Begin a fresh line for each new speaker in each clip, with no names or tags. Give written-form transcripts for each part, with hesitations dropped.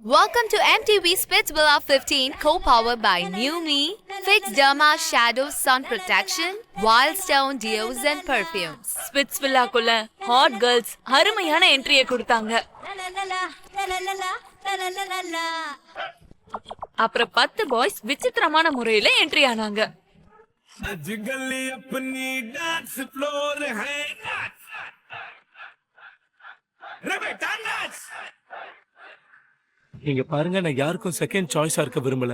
Welcome to MTV Spitzvilla 15, co-powered by New Me, Fix Derma Shadow Sun Protection, Wildstone Deos and Perfumes.
ஸ்பிட்ஸ்வில்லாக்குள்ள hot girls அருமையான என்ட்ரியை கொடுத்தாங்க. அப்புறம் 10 boys விசித்திரமான முறையில என்ட்ரி ஆனாங்க.
நீங்க பாருங்க, நான் யாருக்கும் செகண்ட் சாய்ஸா இருக்க விரும்பல.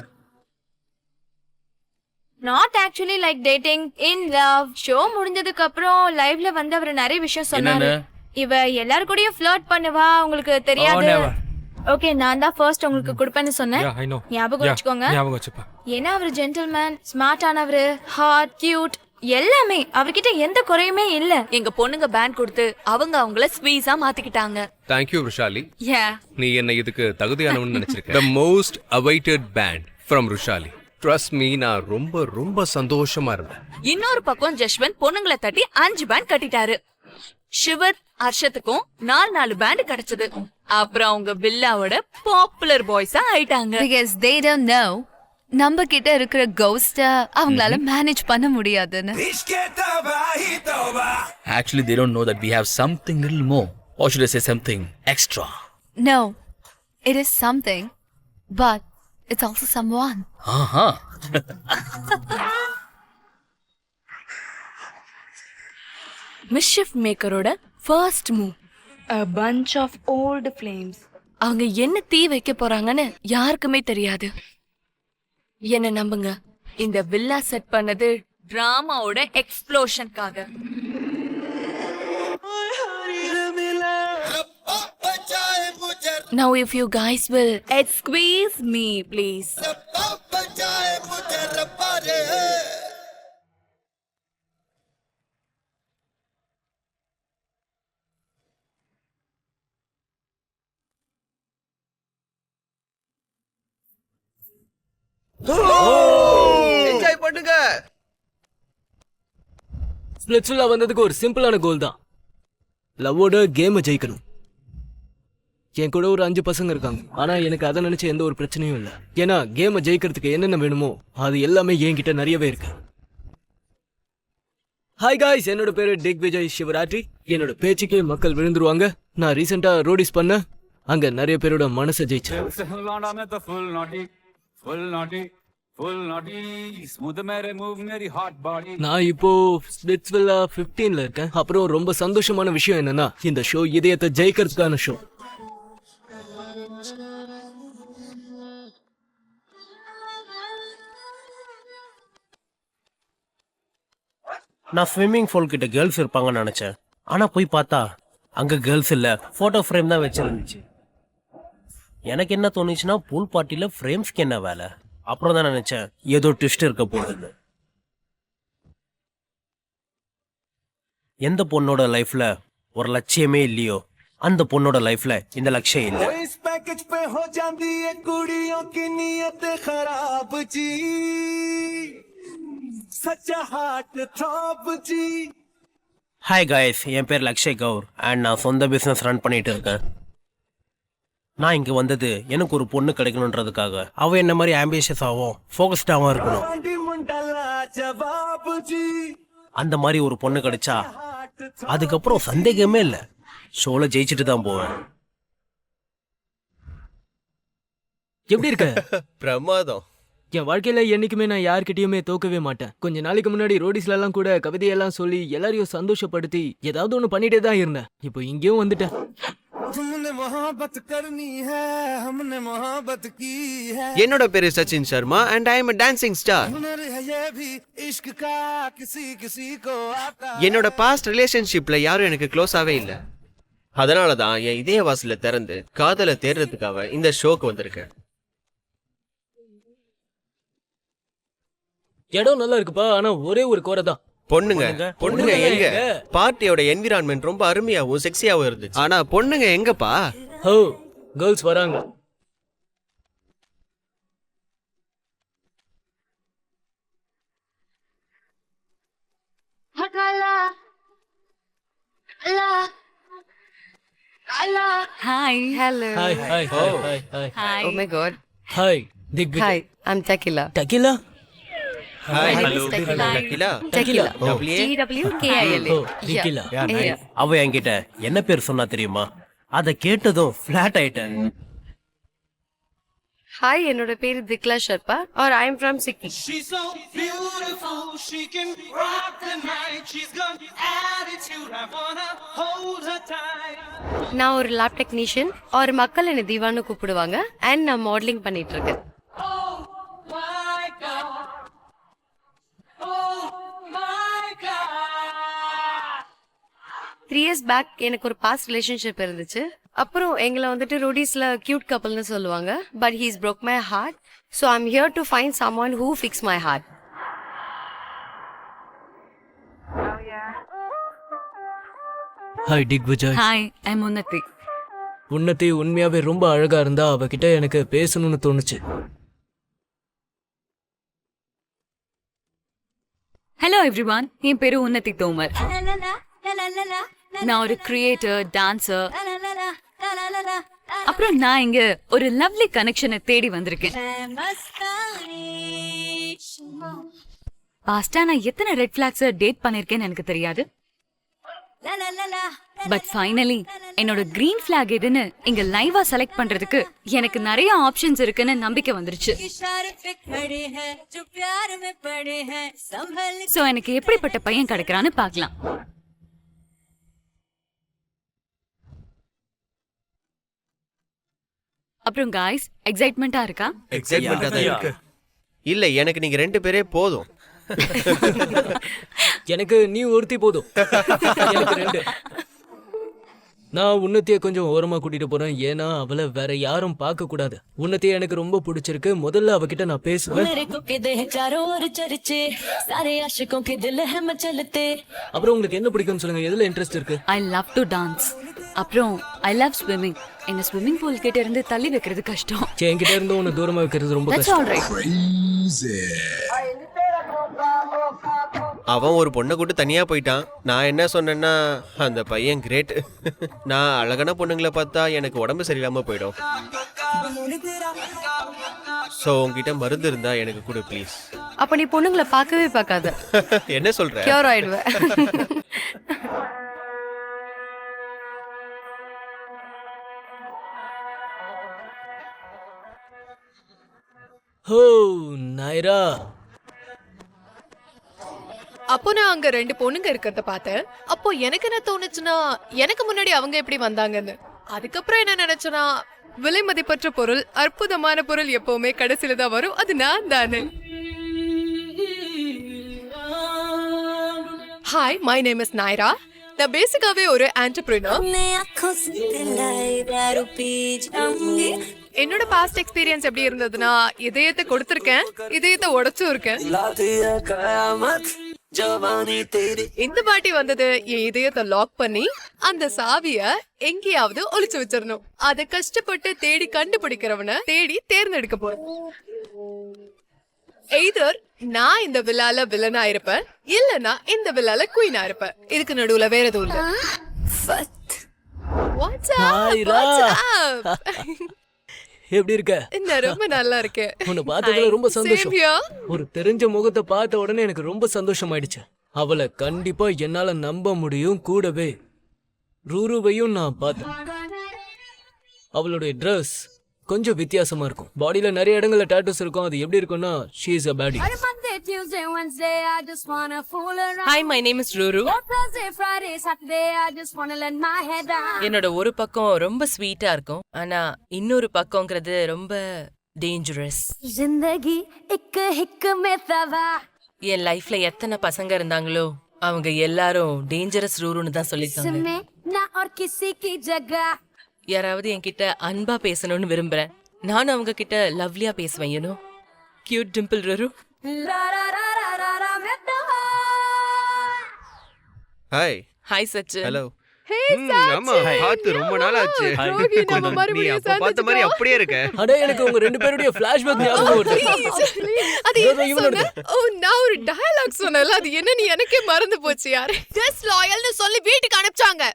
Not actually like dating, in love. Show முடிஞ்சதுக்கு அப்புறம் லைவ்ல வந்து அவர் நிறைய விஷயம் சொன்னாரு. இவ எல்லார கூடயும் ஃப்ளர்ட் பண்ணுவா, உங்களுக்கு தெரியாது. ஓகே, நான் தான் ஃபர்ஸ்ட் உங்களுக்கு கொடுப்பேன்னு சொன்னேன். ஞாபகம் வச்சுக்கோங்க. ஏன்னா அவர் ஜென்டில்மேன், ஸ்மார்ட் ஆனவரு, ஹாட், கியூட், எல்லாமே. அவர்கிட்ட எந்த குறையுமே இல்ல.
எங்க பொண்ணுங்க பேண்ட் கொடுத்து அவங்கள ஸ்வீஸா மாத்திக்கிட்டாங்க.
Thank you ருஷாலி.
நீ
என்ன இதுக்கு தகுதியானவன்னு நினைச்சிருக்க. The most awaited band from ருஷாலி. Trust me, நான் ரொம்ப ரொம்ப சந்தோஷமா இருந்தேன்.
இன்னொரு பக்கம் ஜஷ்வந்த் பொண்ணுங்களை தட்டி 5 பேண்ட் கட்டிட்டாரு. சிவர் ஹர்ஷத்துக்கும் 4 பேண்ட் கிடைச்சது. அப்புறம் அவங்க வில்லாவோட பாப்புலர் பாய்ஸா ஆயிட்டாங்க.
Because they don't know நம்ம கிட்ட இருக்கிற கவுஸ்ட அவங்களால மேனேஜ் பண்ண முடியாதுன்னு.
Actually, they don't know that we have something little more. Or should I say something extra?
No, it is something, but it's also someone.
Mischief மேக்கரோட first move, a bunch of old flames. அவங்க என்ன தீ வைக்க போறாங்கன்னு யாருக்குமே தெரியாது. என்ன நம்புங்க, இந்த வில்லா செட் பண்ணது டிராமாவோட எக்ஸ்ப்ளோஷனுக்காக. Now if you guys will excuse me please.
Enjoy பண்ணுங்க.
ஸ்பிளிட்ஸ்வில்லா வந்ததுக்கு ஒரு சிம்பிளான கோல் தான். லவ்வோட கேமை ஜெயிக்கணும். என் கூட ஒரு 5 பசங்க இருக்காங்க. ஆனா எனக்கு அதை நினைச்ச எந்த ஒரு பிரச்சனையும் இல்லை. ஏன்னா கேமை ஜெயிக்கிறதுக்கு என்னென்ன வேணுமோ அது எல்லாமே என்கிட்ட நிறையவே இருக்கு. ஹாய் காய்ஸ், என்னோட பேரு டிக் விஜய் சிவராட்ரி. என்னோட பேச்சுக்கே மக்கள் விழுந்துருவாங்க. நான் ரீசெண்டா ரோடிஸ் பண்ண அங்க நிறைய பேரோட மனசை ஜெயிச்சேன். நான் இப்போ ஸ்பிளிட்ஸ்வில்லா 15ல இருக்கேன். அப்புறம் ரொம்ப சந்தோஷமான விஷயம் என்னன்னா, இந்த ஷோ இதயத்தை ஜெயிக்கிறதுக்கான ஷோ.
நான் ஸ்விம்மிங் பூல் கிட்ட கேர்ள்ஸ் இருப்பாங்கன்னு நினைச்சேன். ஆனா போய் பார்த்தா அங்க கேர்ள்ஸ் இல்ல, போட்டோ ஃப்ரேம் தான் வச்சிருந்துச்சு. எனக்கு என்ன தோணுச்சுன்னா, பூல் பார்ட்டில ஃப்ரேம்ஸ்க்கு என்ன வேலை? அப்புறம் தான் நினைச்சேன் ஏதோ ட்விஸ்ட் இருக்க போகுதுன்னு. எந்த பொண்ணோட லைஃப்ல ஒரு லட்சியமே இல்லையோ அந்த பொண்ணோட லைஃப்ல இந்த லட்சியம் இல்லை. ஹாய் காய்ஸ், என் பேர் லக்ஷய் கவுர் அண்ட் நான் சொந்த பிஸ்னஸ் ரன் பண்ணிட்டு இருக்கேன். நான் இங்கே வந்தது எனக்கு ஒரு பொண்ணு கிடைக்கணுன்றதுக்காக. அவ என்ன மாதிரி ஆம்பிஷியஸாகவும் ஃபோக்கஸ்டாகவும் இருக்கணும். அந்த மாதிரி ஒரு பொண்ணு கிடைச்சா அதுக்கப்புறம் சந்தேகமே இல்லை, ஷோல ஜெயிச்சுட்டு தான் போவேன்.
எப்படி இருக்க?
பிரமாதம்.
என் வாழ்க்கையில என்னைக்குமே நான் யார்கிட்டயுமே தோக்கவே மாட்டேன். கொஞ்ச நாளைக்கு முன்னாடி ரோடிஸ்ல எல்லாம் கூட கவிதையெல்லாம் சொல்லி எல்லாரையும் சந்தோஷப்படுத்தி ஏதாவது ஒண்ணு பண்ணிட்டே தான் இருந்தேன். இப்போ இங்கேயும் வந்துட்டேன்.
என்னோட பேரு Sachin Sharma and I am a dancing star. என்னோட பாஸ்ட் ரிலேஷன்ஷிப்ல யாரும் எனக்கு க்ளோஸாவே இல்ல. அதனால தான் என் இதய வாசல திறந்து காதலை தேடுறதுக்காக இந்த ஷோக்கு வந்திருக்கேன்.
இடம் நல்லா இருக்குப்பா, ஆனா ஒரே ஒரு குறை தான்.
பொண்ணுங்க எங்க? பார்ட்டியோட என்விரான்மெண்ட் ரொம்ப அருமையாவும் செக்ஸியாவும் இருந்துச்சு. ஆனா பொண்ணுங்க எங்கப்பா?
ஓ, கேர்ள்ஸ் வராங்க.
La
Hi.
Hello.
Hi hi hi hi hi
Oh my god.
Hi திக்
Hi, I'm Tequila.
Tequila
hi
My name
hello
is Tequila.
Tequila
Tequila.
W
TWKILA.
ஓ திகிலா
Yeah.
அவ என்கிட்ட என்ன பேர் சொன்னா தெரியுமா? அத கேட்டதும் ஃபிளாட் ஆயிட்டேன்.
Hi, என்னோட பேரு திக்லா ஷர்பா or I'm from Sikkim.
She's so beautiful, she can rock the night. She's got attitude, I wanna hold her tight.
நான் ஒரு லேப் டெக்னீஷியன் or மக்கள் என்ன தீவான்னு கூப்பிடுவாங்க and நான் மாடலிங் பண்ணிட்டு இருக்கேன்.
Oh my God, oh my God.
3 years back எனக்கு ஒரு பாஸ்ட் ரிலேஷன்ஷிப் இருந்துச்சு. அப்புறம் எங்களை வந்துட்டு ரூடிஸ்ல கியூட் கப்பல்னு சொல்லுவாங்க. But he's broke my heart. So I'm here to find someone who fix my heart.
Hi டிக் விஜய்
ஹாய் ஐம் உன்னதி.
உன்னதி உண்மையாவே ரொம்ப அழகா இருந்தா அவகிட்ட எனக்கு பேசணும்னு தோணுச்சு.
ஹலோ எவ்ரிவான், என் பேரு உன்னதி தோமர். நான் ஒரு கிரியேட்டர், டான்சர். அப்புறம் நான் இங்க ஒரு லவ்லி கனெக்ஷனை தேடி வந்திருக்கேன். பாஸ்டா நான் எத்தனை ரெட் ஃபிளாக்ஸ் டேட் பண்ணிருக்கேன்னு எனக்கு தெரியாது. பட் ஃபைனலி என்னோட கிரீன் ஃபிளாக் எதுன்னு இங்க லைவா செலக்ட் பண்றதுக்கு எனக்கு நிறைய ஆப்ஷன்ஸ் இருக்குன்னு நம்பிக்கை வந்துருச்சு. சோ எனக்கு எப்படிப்பட்ட பையன் கிடைக்கிறான்னு பார்க்கலாம். அப்புறம் காய்ஸ், எக்ஸைட்மெண்டா இருக்கா?
எக்ஸைட்மெண்டா தான் இருக்கு. இல்ல எனக்கு நீங்க ரெண்டு பேரே போதும்.
எனக்கு நீ ஒருத்தி போதும். எனக்கு ரெண்டு. நான் உன்னத்திய கொஞ்சம் ஓரமா கூட்டிட்டு போறேன். ஏன்னா அவளை வேற யாரும் பார்க்க கூடாது. உன்னத்திய எனக்கு ரொம்ப பிடிச்சிருக்கு. முதல்ல அவகிட்ட நான் பேசுவேன். அப்புறம் உங்களுக்கு என்ன பிடிக்கும்னு சொல்லுங்க. எதுல இன்ட்ரெஸ்ட் இருக்கு?
I love to dance. அப்புறம் ஐ லவ் ஸ்விம்மிங். என்ன ஸ்விம்மிங் பூல் கிட்ட இருந்து தள்ளி வைக்கிறது கஷ்டம்.
என்கிட்ட இருந்து உன்னை தூரமா வைக்கிறது ரொம்ப
That's
கஷ்டம்.
all right.
அவன் ஒரு பொண்ணை கூட்டு தனியா போயிட்டான். நான் என்ன சொன்னேன்னா அந்த பையன் கிரேட். நான் அழகான பொண்ணுங்களை பார்த்தா எனக்கு உடம்பு சரியில்லாம போயிடும். சோ உங்ககிட்ட மருந்து இருந்தா எனக்கு கொடு ப்ளீஸ்.
அப்ப நீ பொண்ணுங்களை பார்க்கவே பார்க்காத.
என்ன சொல்ற?
கியூர் ஆயிடுவேன்.
ஹோ நைரா.
அப்போ நான் அங்க 2 பொண்ணுங்க இருக்கிறத பார்த்தேன். அப்போ எனக்கு என்ன தோணுச்சுன்னா, எனக்கு முன்னாடி அவங்க எப்படி வந்தாங்கன்னு. அதுக்கப்புறம் என்ன நினைச்சேன்னா, விலை மதிப்பற்ற பொருள், அற்புதமான பொருள் எப்பவுமே கடைசியில தான் வரும். அது நான் தானே. Hi, my name is Naira. நான் பேசிக்காவே ஒரு ஆண்டர்பிரினர். என்னோட பாஸ்ட் எக்ஸ்பீரியன்ஸ் எப்படி இருந்ததுன்னா, இதயத்தை கொடுத்திருக்கேன், இதயத்தை உடைச்சும் இருக்கேன். இந்த பாட்டி வந்தது என் இதயத்தை லாக் பண்ணி அந்த சாவிய எங்கேயாவது ஒளிச்சு வச்சிடணும். அதை கஷ்டப்பட்டு தேடி கண்டுபிடிக்கிறவன தேடி தேர்ந்தெடுக்க போறேன். எய்தர் நான் இந்த விழால வில்லனா இருப்பேன், இல்லனா இந்த விழால குயினா இருப்பேன். இதுக்கு நடுவுல வேற எதுவும் இல்ல. What's up?
Naira.
What's up?
எப்படி இருக்க?
நான் ரொம்ப நல்லா இருக்கேன்.
உன்னை பார்த்ததுல ரொம்ப சந்தோஷம்.
Same here.
ஒரு தெரிஞ்ச முகத்தை பார்த்த உடனே எனக்கு ரொம்ப சந்தோஷமாயிடுச்சு. அவளை கண்டிப்பா என்னால நம்ப முடியும். கூடவே ரூருவையும் நான் பார்த்தேன். அவளுடைய ட்ரெஸ் கொஞ்சம் வித்தியாசமா இருக்கும். பாடியில நிறைய இடங்கள்ல டாட்டூஸ் இருக்கும். அது எப்படி இருக்கும்னா, she is a baddie.
Hi, my name is Ruru.
என்னோட ஒரு பக்கம் ரொம்ப ஸ்வீட்டா இருக்கும், ஆனா இன்னொரு பக்கம்ங்கிறது ரொம்ப டேஞ்சரஸ். என் லைஃப்ல எத்தனை பசங்க இருந்தாங்களோ அவங்க எல்லாரும் டேஞ்சரஸ் ரூருன்னு தான் சொல்லிருக்காங்க. யாராவது என்கிட்ட அன்பா பேசணும்னு விரும்புறேன். நானும் அவங்க கிட்ட லவ்லியா பேசுவேன். You know, cute dimple Ruru.
Hi.
Hi Sachu.
Hello.
Hey,
ஆமா பார்த்து ரொம்ப நாள் ஆச்சு.
ரோகி, நம்ம
நீ
மறுபடியும்
அப்ப பார்த்த மாதிரி
சந்திச்சிட்டோம்.
அப்படியே இருக்க.
அட எனக்கு உங்க ரெண்டு பேருடைய ஃபிளாஷ்பேக் ஞாபகம் வருது.
அது என்ன சொன்ன? ஓ, நான் ஒரு டயலாக் சொன்னேன்ல, அது என்னன்னு எனக்கே மறந்து போச்சு. யாரு டிஸ்லாயல்னு சொல்லி வீட்டுக்கு அனுப்பிச்சாங்க.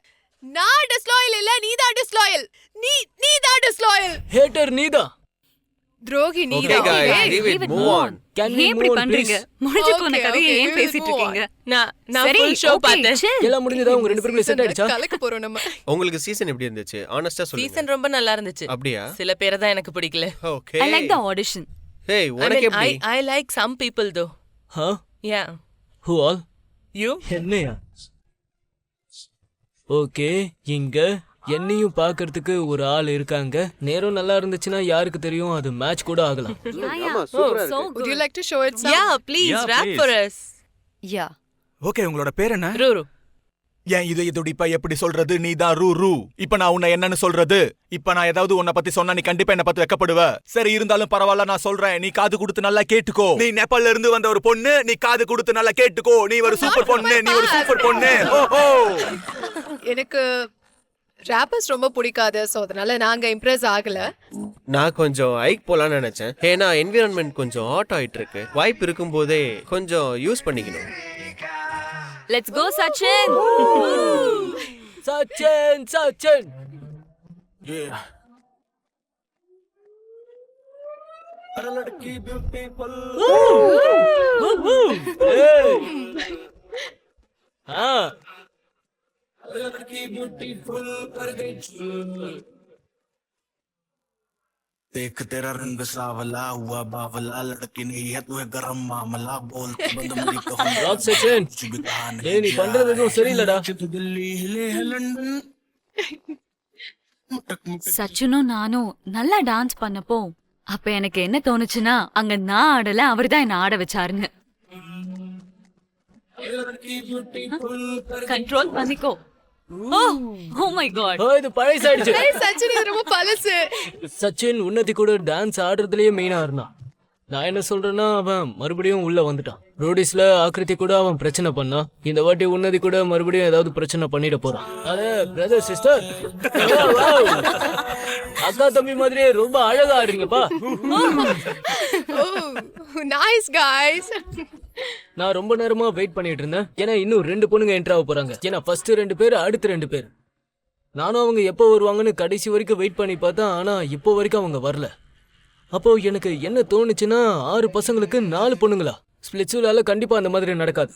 நான் டிஸ்லாயல் இல்ல, நீ தான் டிஸ்லாயல். நீ தான் டிஸ்லாயல்.
ஹேட்டர் நீதான்.
துரோகி நீ
Okay
தான்.
guys,
Hey,
leave it,
leave it,
move
move
on.
Can we
ஏன் இப்படி
move on,
பண்றீங்க?
please?
முடிஞ்சு போன
Okay,
கதையை
okay,
ஏன்
we'll
பேசிட்டு
move on.
இருக்கீங்க?
நான்
சரி,
ஃபுல் ஷோ
okay,
பார்த்தேன்.
chill.
எல்லாம் முடிஞ்சதா? உங்க 2 பேருக்குள்ள செட் ஆயிடுச்சா?
கலக்க போறோம் நம்ம.
உங்களுக்கு சீசன் எப்படி இருந்துச்சு? ஆனஸ்டா சொல்லுங்க.
சீசன் ரொம்ப நல்லா இருந்துச்சு.
அப்படியா?
சில பேரை தான் எனக்கு பிடிக்கல.
Okay.
I like the audition.
Hey, உனக்கு எப்படி?
I like some people though.
Huh?
Yeah.
Who all?
You?
என்னையா? ஓகே, இங்க என்னையும் பார்க்கிறதுக்கு ஒரு ஆள் இருக்காங்க. நேரம் நல்லா இருந்துச்சுன்னா யாருக்கு தெரியும், அது மேட்ச் கூட ஆகலாம்.
So
Would you
good.
like to show it some?
Yeah, please rap for us.
Yeah.
Okay, உங்களோட பேர் என்ன?
Ruru.
ஏன் இதய துடிப்பா எப்படி சொல்றது? நீ தான் ரூ. இப்ப நான் உன்னை என்னன்னு சொல்றது? இப்ப நான் ஏதாவது உன்னை பத்தி சொன்னா நீ கண்டிப்பா என்ன பத்தி வெக்கப்படுவ. சரி, இருந்தாலும் பரவாயில்ல, நான் சொல்றேன். நீ காது கொடுத்து நல்லா கேட்டுக்கோ. நீ நேபாள்ல இருந்து வந்த ஒரு பொண்ணு, நீ காது கொடுத்து நல்லா கேட்டுக்கோ. நீ ஒரு சூப்பர் பொண்ணு, நீ ஒரு சூப்பர் பொண்ணு. ஓஹோ.
எனக்கு ராப்பர்ஸ் ரொம்ப பிடிக்காது, சோ அதனால நாங்க இம்ப்ரெஸ் ஆகல.
நான் கொஞ்சம் ஐக் போலான்னு நினைச்சேன். ஏன்னா என்விரான்மெண்ட் கொஞ்சம் ஹாட் ஆயிட்டு இருக்கு. வாய்ப்பு இருக்கும் போதே கொஞ்சம் யூஸ் பண்ணிக்கணும்.
Let's go, Sachin.
சச்சின்.
देख तेरा रंग सावला हुआ बावला लड़की नहीं है तू है गरम मामला बोल बंद मुझे कहूं
ராக் சச்சின், ஏய் நீ பண்றது எதுவும் சரியில்லடா.
दिल्ली हिले है लंदन
சச்சினும் நானும் நல்லா டான்ஸ் பண்ணப்போ அப்ப எனக்கு என்ன தோணுச்சுன்னா, அங்க நான் ஆடல, அவர்தான் என்ன ஆட வச்சாருன்னு. கண்ட்ரோல் பண்ணிக்கோ. Oh my god.
இது பழசாயிடுச்சு.
சச்சின் இது ரொம்ப பழசு.
சச்சின் உன்னதி கூட டான்ஸ் ஆடுறதுலயே மெயினா இருந்தான். நான் என்ன சொல்றேன்னா, அவன் மறுபடியும் உள்ள வந்துட்டான். ரோடிஸ்ல ஆக்கிருதி கூட அவன் பிரச்சனை பண்ணான். இந்த வாட்டி உன்னதி கூட மறுபடியும் ஏதாவது பிரச்சனை பண்ணிட போறான். அதே பிரதர் சிஸ்டர், அக்கா தம்பி மாதிரியே ரொம்ப அழகா ஆடுறீங்கப்பா.
Nice guys.
நான் ரொம்ப நேரமா வெயிட் பண்ணிட்டு இருந்தேன். ஏன்னா இன்னும் 2 பொண்ணுங்க என்ட்ரு ஆக போறாங்க. ஏன்னா ஃபர்ஸ்ட் 2 பேர், அடுத்து 2 பேர். நானும் அவங்க எப்போ வருவாங்கன்னு கடைசி வரைக்கும் வெயிட் பண்ணி பார்த்தேன். ஆனா இப்போ வரைக்கும் அவங்க வரல. அப்போ எனக்கு என்ன தோணுச்சுன்னா, 6 பசங்களுக்கு 4 பொண்ணுங்களா? ஸ்பிளிட்ஸுலால கண்டிப்பா அந்த மாதிரி நடக்காது.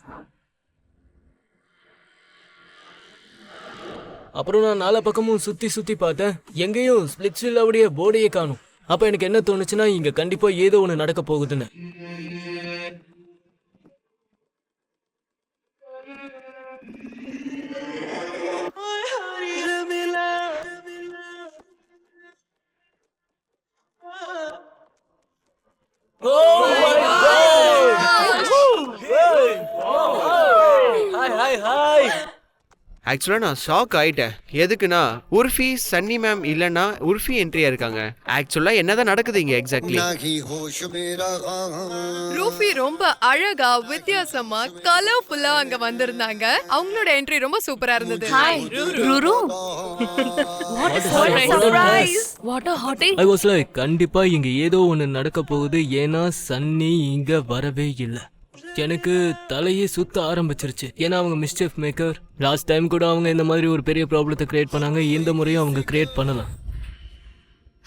அப்புறம் நான் 4 பக்கமும் சுத்தி பார்த்தேன். எங்கேயும் ஸ்பிளிட்ஸுலாவுடைய போர்டையே காணும். அப்ப எனக்கு என்ன தோணுச்சுன்னா, இங்க கண்டிப்பா ஏதோ ஒண்ணு நடக்க போகுதுன்னு.
ஆக்சுவலா நான் ஷாக் ஆயிட்டேன். எதுக்குன்னா, உர்ஃபி சன்னி மேம் இல்லனா உர்ஃபி என்ட்ரியா இருக்காங்க. ஆக்சுவலா என்னதான் நடக்குது இங்க எக்ஸாக்ட்லி?
ரூஃபி ரொம்ப அழகா, வித்தியாசமா, கலர்ஃபுல்லா அங்க வந்திருந்தாங்க. அவங்களோட என்ட்ரி ரொம்ப சூப்பரா இருந்தது.
Hi, Ruru. What a surprise. What a hottie.
I was like, கண்டிப்பா இங்க ஏதோ ஒண்ணு நடக்க போகுது. ஏன்னா சன்னி இங்க வரவே இல்லை. எனக்கு தலையே சுத்த ஆரம்பிச்சிருச்சு. ஏன்னா அவங்க மிஸ்டேக் மேக்கர். லாஸ்ட் டைம் கூட அவங்க இந்த மாதிரி ஒரு பெரிய ப்ராப்ளத்தை கிரியேட் பண்ணாங்க. இந்த முறையும் அவங்க கிரியேட் பண்ணலாம்.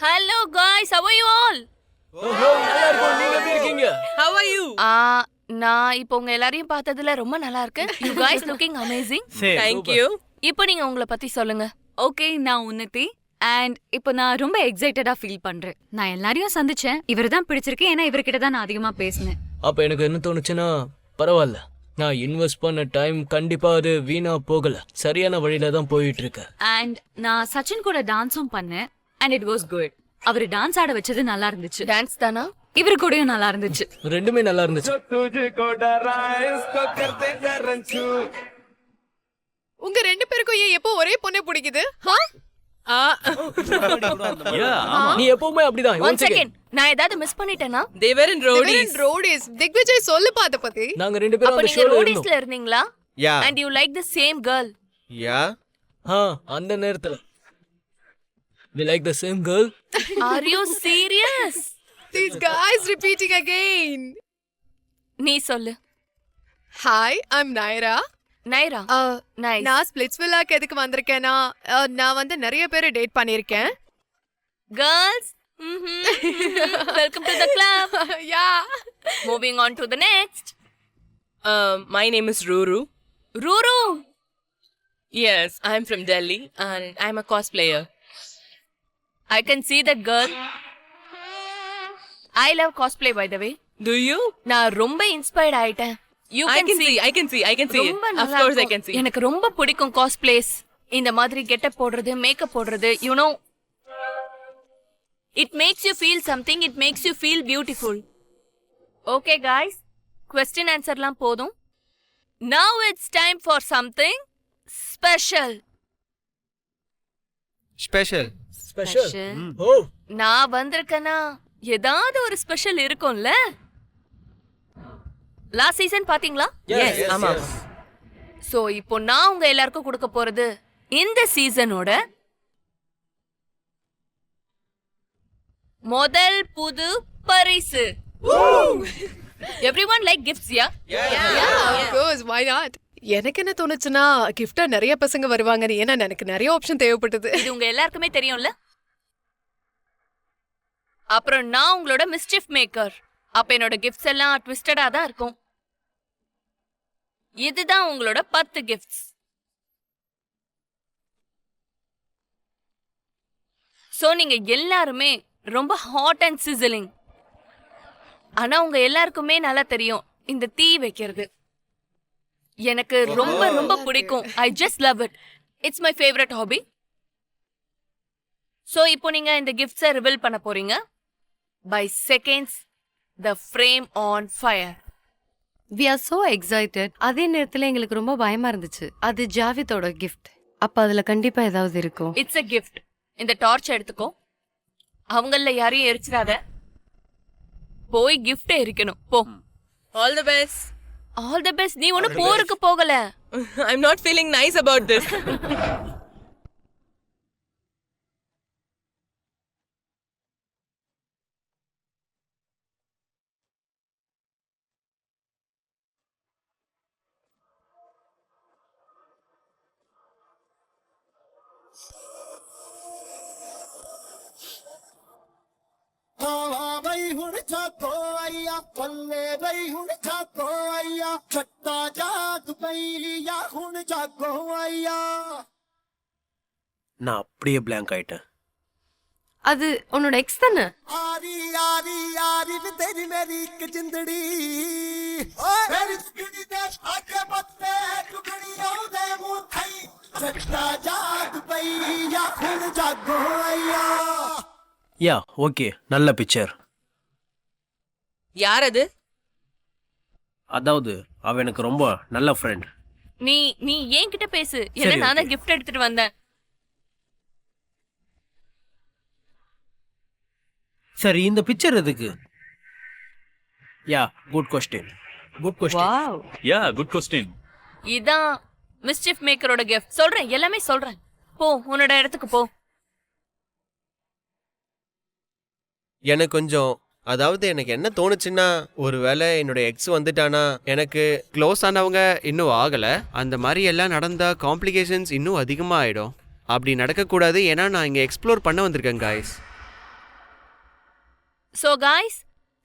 Hello guys, how are you all?
நல்லா இருக்கும். நீங்க எப்படி இருக்கீங்க?
How are you?
நான் இப்போ உங்க எல்லாரையும் பார்த்ததுல ரொம்ப நல்லா இருக்கு.
You guys looking amazing.
Thank you.
இப்போ நீங்க உங்களை பத்தி சொல்லுங்க.
Okay, நான் உன்னதி. And இப்போ நான் ரொம்ப எக்ஸைட்டடா ஃபீல் பண்றேன். நான் எல்லாரையும் சந்திச்சேன். இவர்தான் பிடிச்சிருக்கு. ஏன்னா இவர்கிட்ட தான் நான் அதிகமா பேசினேன்.
அப்ப எனக்கு என்ன தோணுச்சுன்னா, பரவாயில்ல, நான் இன்வெஸ்ட் பண்ண டைம் கண்டிப்பா அது வீணா போகல. சரியான வழியில தான் போயிட்டு இருக்கு.
And நான் சச்சின் கூட டான்ஸும் பண்ணேன். And it was good. அவர் டான்ஸ் ஆட வச்சது நல்லா இருந்துச்சு.
டான்ஸ் தானா?
இவரு கூடயும் நல்லா இருந்துச்சு.
ரெண்டுமே நல்லா இருந்துச்சு.
உங்க 2 பேருக்கும் ஏன் எப்போ ஒரே பொண்ணே பிடிக்குது?
நீ எப்பவுமே அப்படிதான்.
One second. நான் ஏதாவது மிஸ் பண்ணிட்டேனா?
They were in roadies.
Rhodes. Digvijay சொல்லுப்பா அத பத்தி.
நாங்க 2 பேரும்
அப்ப
அந்த
நீங்க
ஷோல
ரோடிஸ்ல
இருந்தோம்.
இருந்தீங்களா?
யா
And you like the same girl.
யா
அந்த நேரத்துல we like the same girl.
Are you serious? These guys repeating again. நீ சொல்லு. Hi, I'm Naira. Naira nice.
நான் ஸ்பிளிட்ஸ் வில்லாக்கு எதுக்கு வந்திருக்கேன்னா நான் வந்து நிறைய பேரை டேட் பண்ணியிருக்கேன்.
Girls, welcome to the club.
Yeah.
Moving on to the next.
My name is Ruru.
Ruru.
Yes, I'm from Delhi and I'm a cosplayer.
I can see that girl. I love cosplay by the way.
Do you?
நான் ரொம்ப inspired ஆயிட்டேன். You
I
can
can
see.
see.
ரொம்ப
Of
நல்லா
course I
இருக்கும்.
can see.
எனக்கு ரொம்ப பிடிக்கும் காஸ்பிளேஸ். இந்த மாதிரி கெட்டப் போடுறது, மேக்கப் போடுறது, you know. It makes you feel something. It makes you feel beautiful. Okay guys, question answerலாம் போதும். Now it's time for something special.
Special.
Special. ஓ
நான் வந்திருக்கேன்னா ஏதாவது ஒரு ஸ்பெஷல் இருக்கும்ல. லாஸ்ட் சீசன் பாத்தீங்களா?
Yes, ஆமா.
சோ இப்போ நான் உங்க எல்லாருக்கும் கொடுக்க போறது இந்த சீசனோட முதல் புது பரிசு. Everyone like gifts, yeah?
Of course, why not? எனக்கு என்ன தோணுச்சுன்னா கிஃப்டா நிறைய பசங்க வருவாங்கன்னு. ஏன்னா எனக்கு நிறைய ஆப்ஷன் தேவைப்பட்டது.
இது உங்க எல்லாருக்குமே தெரியும்ல. அப்புறம் நான் உங்களோட மிஸ்chief மேக்கர். அப்ப என்னோட கிஃப்ட்ஸ் எல்லாம் ட்விஸ்டடா தான் இருக்கும். இதுதான் உங்களோட 10 கிஃப்ட்ஸ். சோ நீங்க எல்லாருமே ரொம்ப ஹாட் அண்ட் சிசிலிங். ஆனா உங்க எல்லாருக்குமே நல்லா தெரியும் இந்த தீ வைக்கிறது எனக்கு ரொம்ப ரொம்ப பிடிக்கும். I just love it. It's my favorite hobby. So இப்போ நீங்க இந்த கிஃப்ட்ஸை ரிவீல் பண்ண போறீங்க. By seconds, the frame on fire.
We are so excited. அதே நேரத்துல எங்களுக்கு ரொம்ப பயமா இருந்துச்சு. அது ஜாவிதோட gift. அப்ப அதுல கண்டிப்பா ஏதாவது இருக்கும்.
It's a gift. இந்த டார்ச் எடுத்துக்கோ. அவங்கள யாரையும் எரிச்சிராத. போய் gift எரிக்கணும். போ.
All the best.
All the best. நீ ஒன்னும் போருக்கு போகல.
I'm not feeling nice about this.
நான் அப்படியே blank ஆயிட்டேன்.
அது உன்னோட எக்ஸ் தானே?
யா ஓகே, நல்ல பிக்சர்.
யார் அது?
அதாவது அவ எனக்கு ரொம்ப நல்ல ஃப்ரெண்ட்.
நீ நீ ஏன் கிட்ட பேசு. என்ன நான் தான் gift எடுத்துட்டு வந்தேன்.
சரி, இந்த பிக்சர் எதுக்கு? யா good question.
Good question.
Wow.
Yeah, good question.
இதான் மிஸ்chief மேக்கரோட gift. சொல்றேன், எல்லாமே சொல்றேன். போ உன்னோட இடத்துக்கு போ.
எனக்கு கொஞ்சம், அதாவது எனக்கு என்ன தோணுச்சுன்னா, ஒருவேளை என்னோட எக்ஸ் வந்துட்டானா எனக்கு க்ளோஸ் ஆனவங்க இன்னும் ஆகல, அந்த மாதிரி எல்லாம் நடந்தா காம்ப்ளிகேஷன்ஸ் இன்னும் அதிகமா ஆயிடும். அப்படி நடக்கக்கூடாது. ஏன்னா நான் இங்க எக்ஸ்ப்ளோர் பண்ண வந்திருக்கேன் guys.
So guys,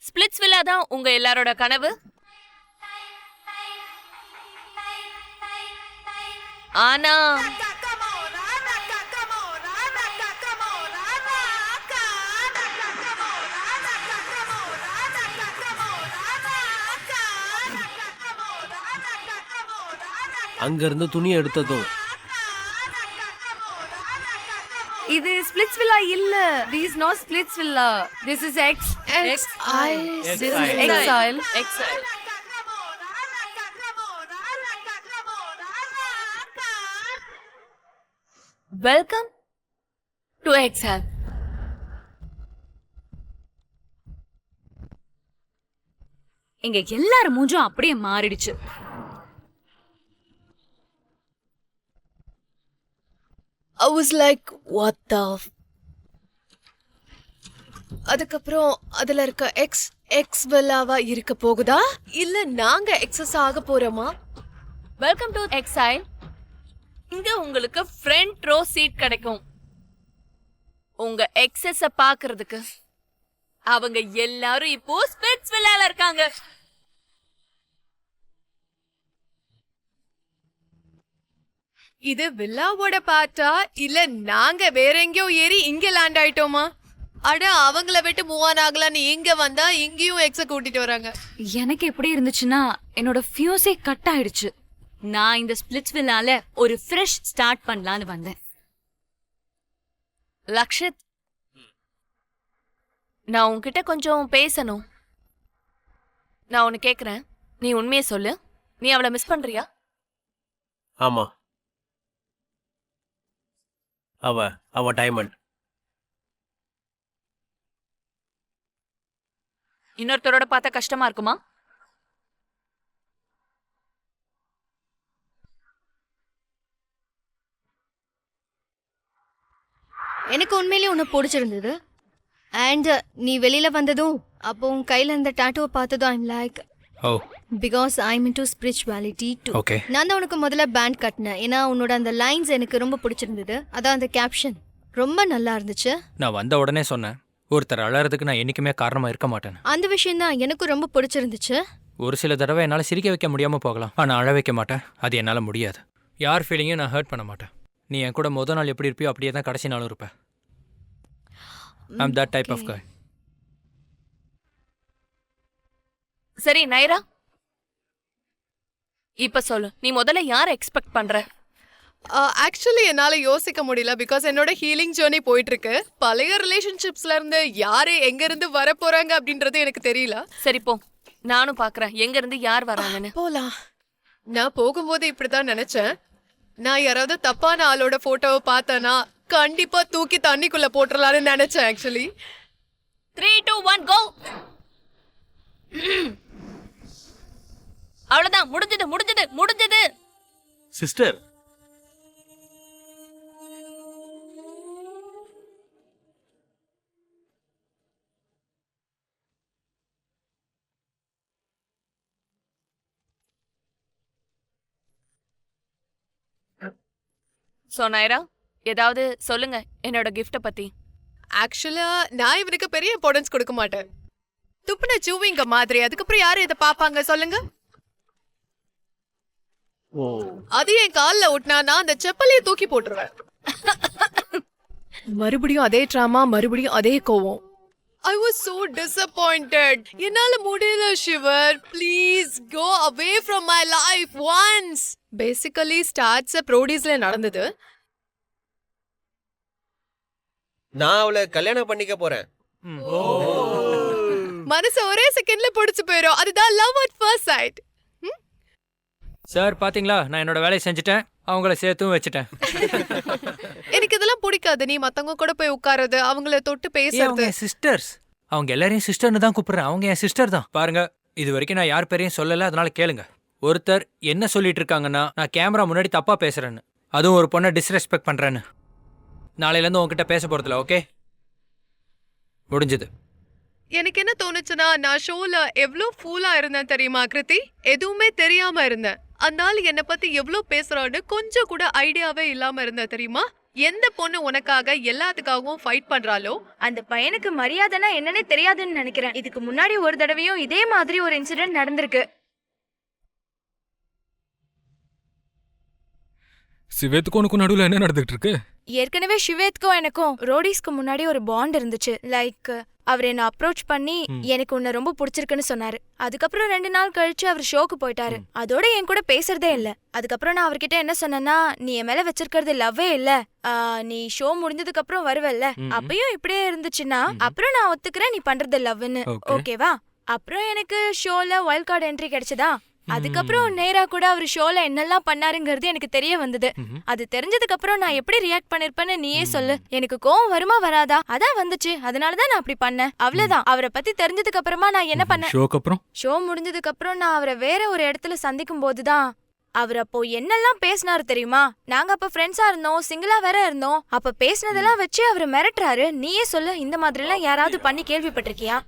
splits villa தான் உங்க எல்லாரோட கனவு. ஆனா
அங்க இருந்து துணி எடுத்ததும்
இது ஸ்பிளிட்ஸ் வில்லா இல்ல. This is not splits villa. This is exile. This is exile.
exile. Welcome to exile.
இங்க எல்லார் மூஞ்சும் அப்படியே மாறிடுச்சு.
I was like, what the அதுக்கப்புறம் அதுல இருக்க எக்ஸ் வில்லாவா இருக்க போகுதா இல்ல நாங்க எக்ஸஸ் ஆக போறோமா?
Welcome to exile. இங்க உங்களுக்கு ஃப்ரண்ட் ரோ சீட் கிடைக்கும். உங்க எக்ஸஸ பாக்குறதுக்கு. அவங்க எல்லாரும் இப்போ ஸ்பிட்ஸ் வில்லால இருக்காங்க.
இது வில்லாவோட பாட்டா இல்ல நாங்க வேற எங்கேயோ ஏறி இங்க லேண்ட் ஆயிட்டோமா? அட அவங்கள விட்டு மூவ் ஆன் ஆகலான்னு இங்க வந்தா இங்கேயும் எக்ஸ கூட்டிட்டு வராங்க.
எனக்கு எப்படி இருந்துச்சுன்னா என்னோட ஃபியூஸே கட் ஆயிடுச்சு. நான் இந்த ஸ்பிளிட்ஸ் வில்லால ஒரு ஃப்ரெஷ் ஸ்டார்ட் பண்ணலான்னு வந்தேன்.
லக்ஷித், நான் உன்கிட்ட கொஞ்சம் பேசணும். நான் உன்னை கேக்குறேன், நீ உண்மையை சொல்லு. நீ அவளை மிஸ் பண்றியா?
ஆமா, அவ டைமண்ட்.
இன்னொருத்தரோட பார்த்தா கஷ்டமா இருக்குமா?
எனக்கு உண்மையிலேயே உன்னை பிடிச்சிருந்தது. அண்ட் நீ வெளியில வந்ததும் அப்போ உன் கையில இருந்த டாட்டூவை பார்த்ததும் I'm like because I'm into spirituality too. நான் தான் உனக்கு முதல்ல பேண்ட் கட்டினேன். ஏன்னா உன்னோட அந்த லைன்ஸ் எனக்கு ரொம்ப பிடிச்சிருந்தது. அதான் அந்த கேப்ஷன் ரொம்ப நல்லா இருந்துச்சு.
நான் வந்த உடனே சொன்னேன், ஒருத்தர் அழறதுக்கு நான் என்னைக்குமே காரணமா இருக்க மாட்டேன்.
அந்த விஷயம் தான் எனக்கும் ரொம்ப பிடிச்சிருந்துச்சு.
ஒரு சில தடவை என்னால் சிரிக்க வைக்க முடியாம போகலாம், ஆனால் அழ வைக்க மாட்டேன். அது என்னால் முடியாது. யார் ஃபீலிங்கையும் நான் ஹர்ட் பண்ண மாட்டேன். நீ என் கூட முதல் நாள் எப்படி இருப்பியோ அப்படியே தான் கடைசி நாளும் இருப்பேன். ஐம் தட் டைப் ஆஃப் காய்.
சரி நைரா, இப்ப சொல்லு, நீ முதல்ல யாரை எக்ஸ்பெக்ட் பண்ற?
ஆக்சுவலி என்னால யோசிக்க முடியல பிகாஸ் என்னோட ஹீலிங் ஜேர்னி போயிட்டு இருக்கு. பழைய ரிலேஷன்ஷிப்ஸ்ல இருந்து யாரு எங்க இருந்து வர போறாங்க அப்படின்றது எனக்கு தெரியல.
சரி போ, நானும் பாக்குறேன் எங்க இருந்து யார் வராங்கன்னு.
போலாம். நான் போகும்போது இப்படிதான் நினைச்சேன். நான் யாராவது தப்பான ஆளோட போட்டோவை பார்த்தேன்னா கண்டிப்பா தூக்கி தண்ணிக்குள்ள போட்டுறலான்னு நினைச்சேன் ஆக்சுவலி.
3, 2, 1 கோ. அவ்வளவுதான், முடிஞ்சது முடிஞ்சது முடிஞ்சது.
சிஸ்டர்,
சோ நைரா, ஏதாவது சொல்லுங்க என்னோட கிஃப்ட பத்தி.
ஆக்சுவலா நான் இவனுக்கு பெரிய இம்பார்ட்டன்ஸ் கொடுக்க மாட்டேன். துப்புன சூவிங்க மாதிரி. அதுக்கப்புறம் யாரு இதை பாப்பாங்க சொல்லுங்க? அது என் காலில் ஒட்டினா நான் அந்த செப்பலையே தூக்கி போட்டுருவேன். மறுபடியும் அதே ட்ராமா, மறுபடியும் அதே கோவம். I was so disappointed. என்னால முடியல shiver. Please go away from my life once. Basically starts ப்ரோடிஸ்ல நடந்தது.
நான் அவளை கல்யாணம் பண்ணிக்க போறேன்.
மனசு ஒரே செகண்ட்ல பிடிச்சு போயிடும். அதுதான் love at first sight.
Sir பாத்தீங்களா, நான் என்னோட வேலையை செஞ்சுட்டேன், அவங்கள சேர்த்தும் வச்சுட்டேன்.
எனக்கு இதெல்லாம் பிடிக்காது. நீ மத்தவங்க கூட போய் உட்கார்றது, அவங்கள தொட்டு பேசுறது.
சிஸ்டர்ஸ், அவங்க எல்லாரையும் சிஸ்டர்னு தான் கூப்பிடுறேன். அவங்க என் சிஸ்டர் தான். பாருங்க, இது வரைக்கும் நான் யார் பேரையும் சொல்லல, அதனால கேளுங்க. ஒருத்தர் என்ன சொல்லிட்டு இருக்காங்கன்னா, நான் கேமரா முன்னாடி தப்பா பேசுறேன்னு, அதுவும் ஒரு பொண்ணை டிஸ்ரெஸ்பெக்ட் பண்றேன்னு. நாளையிலேருந்து உங்ககிட்ட பேச போறதில்ல, ஓகே? முடிஞ்சது.
எனக்கு என்ன தோணுச்சுன்னா, நான் ஷோல எவ்வளோ ஃபூலா இருந்தேன் தெரியுமா கிருத்தி? எதுவுமே தெரியாம இருந்தேன். அதனால என்னை பத்தி எவ்வளோ பேசுறான்னு கொஞ்சம் கூட ஐடியாவே இல்லாம இருந்தேன் தெரியுமா? எந்த பொண்ணு உனக்காக எல்லாத்துக்காகவும் ஃபைட் பண்றாலோ
அந்த பையனுக்கு மரியாதைனா என்னன்னே தெரியாதுன்னு நினைக்கிறேன். இதுக்கு முன்னாடி ஒரு தடவையும் இதே மாதிரி ஒரு இன்சிடென்ட் நடந்திருக்கு.
சிவேத்துக்கும் உனக்கும் நடுவில் என்ன நடந்துட்டு இருக்கு?
ஏற்கனவே ஷிவேத்க்கும் எனக்கும் ரோடிஸ்க்கு முன்னாடி ஒரு பாண்ட் இருந்துச்சு. லைக் அவர் என்ன அப்ரோச் பண்ணி எனக்கு உன்னை ரொம்ப பிடிச்சிருக்குன்னு சொன்னாரு. அதுக்கப்புறம் 2 நாள் கழிச்சு அவர் ஷோக்கு போயிட்டாரு. அதோட என் கூட பேசுறதே இல்ல. அதுக்கப்புறம் நான் அவர்கிட்ட என்ன சொன்னேன்னா, நீ என் மேல வச்சிருக்கிறது லவ்வே இல்ல, நீ ஷோ முடிஞ்சதுக்கு அப்புறம் வருவல்ல, அப்பயும் இப்படியே இருந்துச்சுன்னா அப்புறம் நான் ஒத்துக்கிறேன் நீ பண்றது லவ்னு, ஓகேவா? அப்புறம் எனக்கு ஷோல வைல்ட் கார்டு என்ட்ரி கிடைச்சதா. அதுக்கப்புறம் நேரா கூட அவர் ஷோல என்னெல்லாம் பண்ணாருங்கிறது எனக்கு தெரிய வந்தது. அது தெரிஞ்சதுக்கு அப்புறம் நான் எப்படி ரியாக்ட் பண்ணிருப்பேன்னு நீயே சொல்லு. எனக்கு கோவம் வருமா வராதா? அதான் வந்துச்சு, அதனாலதான் நான் அப்படி பண்ணேன். அவ்வளவுதான். அவரை பத்தி தெரிஞ்சதுக்கு அப்புறமா நான் என்ன பண்ணேன், ஷோ முடிஞ்சதுக்கு அப்புறம் நான் அவரை வேற ஒரு இடத்துல சந்திக்கும் போதுதான் அவர் அப்போ என்னெல்லாம் பேசினாரு தெரியுமா? நாங்க அப்ப ஃப்ரெண்ட்ஸா இருந்தோம், சிங்கிளா வேற இருந்தோம். அப்ப பேசினதெல்லாம் வச்சு அவர் மிரட்டுறாரு. நீயே சொல்லு, இந்த மாதிரி எல்லாம் யாராவது பண்ணி கேள்விப்பட்டிருக்கியா?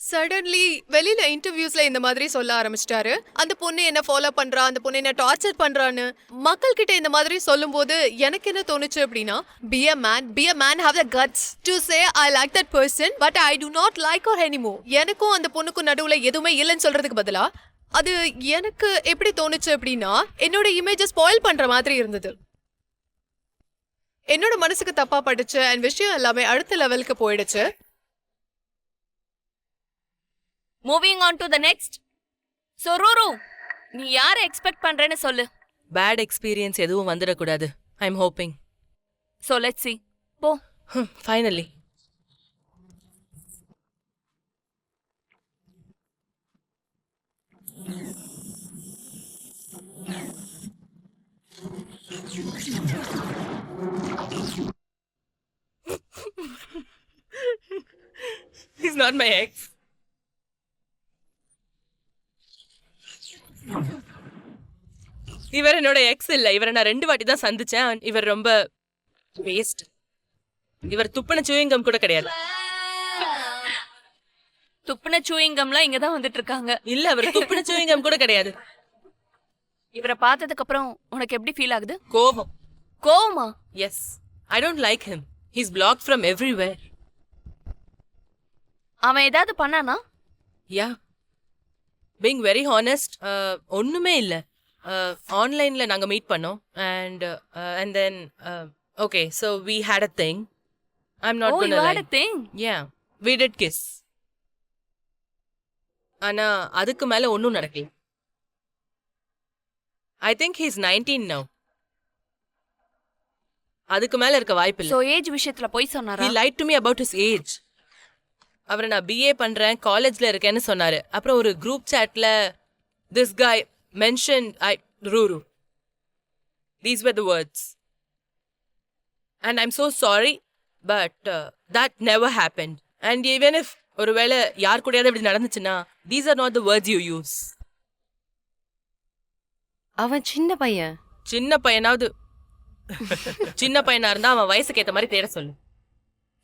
சடன்லி வெளியில இன்டர்வியூஸ்ல இந்த மாதிரி சொல்ல ஆரம்பிச்சிட்டாரு. அந்த பொண்ணு என்ன ஃபாலோ பண்றா, அந்த பொண்ணு என்ன டார்ச்சர் பண்றான்னு மக்கள் கிட்ட இந்த மாதிரி சொல்லும்போது எனக்கு என்ன தோணுச்சு அப்படின்னா, be a man, have the guts to say I like that person but I do not like her anymore. எனக்கும் அந்த பொண்ணுக்கும் நடுவுல எதுவுமே இல்லைன்னு சொல்றதுக்கு பதிலா அது எனக்கு எப்படி தோணுச்சு அப்படின்னா, என்னோட இமேஜை ஸ்பாயில் பண்ற மாதிரி இருந்தது. என்னோட மனசுக்கு தப்பா பட்டுச்சு அண்ட் விஷயம் எல்லாமே அடுத்த லெவலுக்கு போயிடுச்சு.
Moving on to the next. So Ruru, நீ யாரை எக்ஸ்பெக்ட் பண்றேன்னு சொல்லு.
பேட் எக்ஸ்பீரியன்ஸ் எதுவும் வந்துடக்கூடாது. I am hoping.
So let's see. போ.
Finally. He's not my ex. இவர் என்னோட எக்ஸ் இல்ல. இவரை நான் 2 வாட்டி தான் சந்திச்சேன். இவர் ரொம்ப வேஸ்ட். இவர் துப்புன சூயிங்கம் கூட கிடையாது.
துப்புன சூயிங்கம்லாம் இங்க தான் வந்துட்டு இருக்காங்க.
இல்ல, அவர் துப்புன சூயிங்கம் கூட கிடையாது.
இவரை பார்த்ததுக்கு அப்புறம் உனக்கு எப்படி ஃபீல் ஆகுது?
கோபம்.
கோவமா?
Yes. I don't like him. He's blocked from everywhere.
அவன் ஏதாவது பண்ணானா?
Yeah. Being very honest, ஒண்ணுமே இல்ல. ஆன்லைன்ல நாங்க மீட் பண்ணோம் and then okay, so we had a thing. I'm not gonna lie.
You had a thing?
Yeah, we did kiss. ஆனா அதுக்கு மேல ஒண்ணும் நடக்கல. I think he's 19 now. அதுக்கு மேல இருக்க வாய்ப்பு இல்ல.
சோ ஏஜ் விஷயத்துல போய் சொன்னாரா?
He lied to me about his age. அவரை நான் BA பண்றேன், காலேஜ்ல இருக்கேன்னு சொன்னாரு. அப்புறம் ஒரு group சாட்ல this guy mentioned Ruru. These were the words. And I'm so sorry, but that never happened. And even if ஒருவேளை யார் கூடயாவது இப்படி நடந்துச்சுன்னா, these are not the words you use.
அவன் சின்ன பையன்.
சின்ன பையனாவது சின்ன பையனா இருந்தா அவன் வயசுக்கு ஏத்த மாதிரி தேட சொல்லு.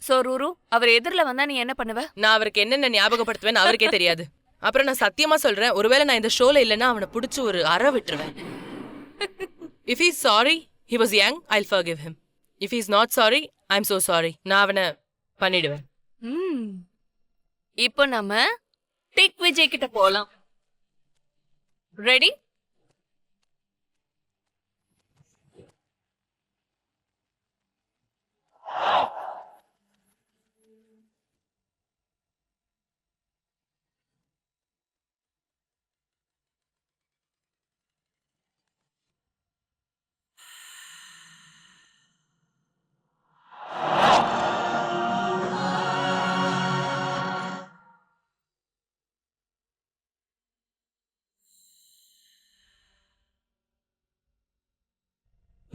சோ ரூரு, அவர் எதிரில வந்தா நீ என்ன பண்ணுவ?
நான் அவருக்கு என்னென்ன ஞாபகப்படுத்துவேன்னு அவருக்கே தெரியாது. அப்புறம் நான் சத்தியமா சொல்றேன், ஒருவேளை நான் இந்த ஷோல இல்லைன்னா அவனை பிடிச்சி ஒரு அற விட்டுருவேன். If he's sorry, he was young, I'll forgive him. If he's not sorry, I'm so sorry. நான் அவனை பண்ணிடுவேன்.
இப்போ நம்ம டிக் விஜய் கிட்ட போலாம். ரெடி?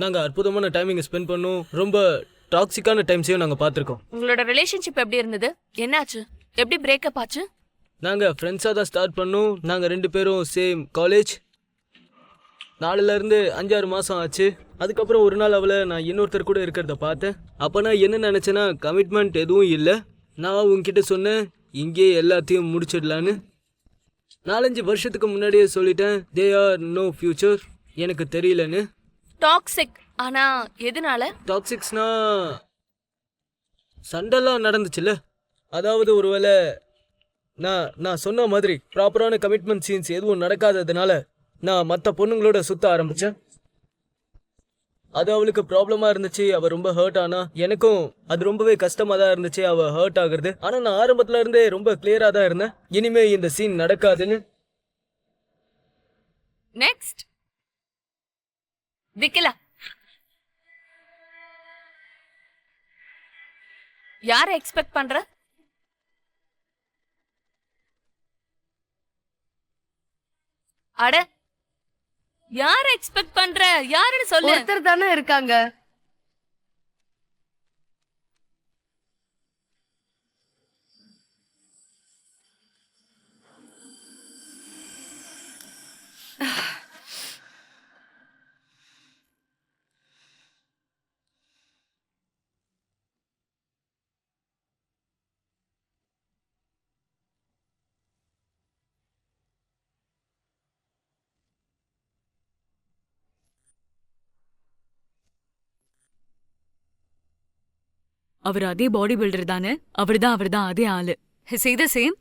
நாங்க அற்புதமான டைமிங் ஸ்பெண்ட் பண்ணோம். ரொம்ப டாக்ஸிக்கான டைம்ஸையும் நாங்க பார்த்துருக்கோம்.
உங்களோட ரிலேஷன்ஷிப் எப்படி இருந்தது? என்னாச்சு? எப்படி பிரேக்கப் ஆச்சு?
நாங்க ஃப்ரெண்ட்ஸாக தான் ஸ்டார்ட் பண்ணோம். நாங்க 2 பேரும் சேம் காலேஜ். 4லேருந்து 5-6 மாசம் ஆச்சு. அதுக்கப்புறம் ஒரு நாள் அவளை நான் இன்னொருத்தர் கூட இருக்கிறத பார்த்தேன். அப்போ நான் என்ன நினச்சேன்னா, கமிட்மெண்ட் எதுவும் இல்லை. நான் உங்ககிட்ட சொன்னேன் இங்கே எல்லாத்தையும் முடிச்சிடலான்னு. 4-5 வருஷத்துக்கு முன்னாடியே சொல்லிட்டேன், தே ஆர் நோ ஃபியூச்சர், எனக்கு தெரியலன்னு.
டாக்ஸிக். ஆனா எதனால?
டாக்ஸிக்ஸ்னா சண்டைலாம் நடந்துச்சுல்ல. அதாவது ஒருவேளை நான் சொன்ன மாதிரி ப்ராப்பரான கமிட்மெண்ட் சீன்ஸ் எதுவும் நடக்காததுனால நான் மற்ற பொண்ணுங்களோட சுத்த ஆரம்பித்தேன். அது அவளுக்கு ப்ராப்ளமாக இருந்துச்சு. அவள் ரொம்ப ஹர்ட் ஆனா. எனக்கும் அது ரொம்பவே கஷ்டமாக தான் இருந்துச்சு அவள் ஹர்ட் ஆகுறது. ஆனால் நான் ஆரம்பத்தில் இருந்தே ரொம்ப கிளியராக தான் இருந்தேன், இனிமே இந்த சீன் நடக்காதுன்னு.
நெக்ஸ்ட் விக்கலா. யாரை எக்ஸ்பெக்ட் பண்ற? அட, யாரை எக்ஸ்பெக்ட் பண்ற? யாருன்னு சொல்லு.
ஒருத்தர் தானே இருக்காங்க.
அவர் அதே பாடி பில்டர் தானே? அவர்தான் அதே ஆளு. Say the same.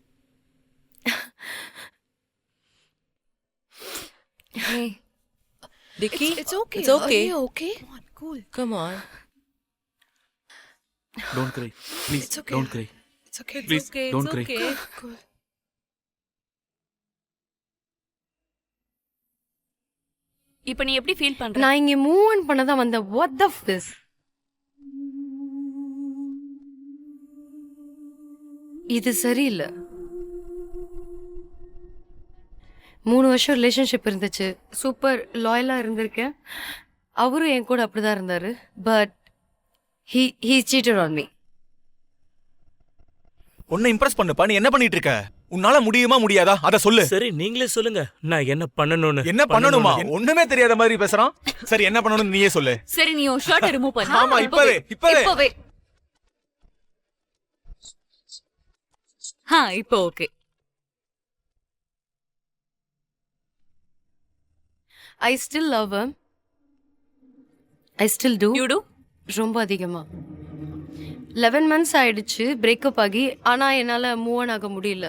Hey, Dicky,
It's okay.
It's okay.
Are you okay? Come on, cool.
Come on.
Don't cry. Please,
It's okay.
don't cry.
It's okay.
Please,
Okay,
don't
it's
cry.
okay.
Cool.
இப்ப நீ எப்படி feel பண்ற?
நான் இங்க move on பண்ண தான் வந்தேன். What the ஃபிஸ்? இது சரியில்லை. 3 வருஷம் ரிலேஷன்ஷிப் இருந்துச்சு. சூப்பர் லாயலா இருந்திருக்கேன். அவரும் என் கூட அப்படிதான் இருந்தாரு. But he cheated on me.
உன்னை இம்ப்ரெஸ் பண்ணுப்பா. நீ என்ன பண்ணிட்டு இருக்க? உன்னால முடியுமா முடியாதா அத சொல்லு.
சரி நீங்களே சொல்லுங்க நான் என்ன பண்ணணும்னு.
என்ன பண்ணணுமா? ஒண்ணுமே தெரியாத மாதிரி பேசுறான். சரி என்ன பண்ணணும்னு நீயே சொல்லு.
சரி நீ உன் ஷர்ட் ரிமூவ் பண்ணு.
ஆமா இப்பவே.
இப்போ okay.
I still love him. I still do.
You do?
ரொம்ப அதிகமா. 11 months ஆயிடுச்சு பிரேக்கப் ஆகி. ஆனா என்னால மூவ் ஆன் ஆக முடியல.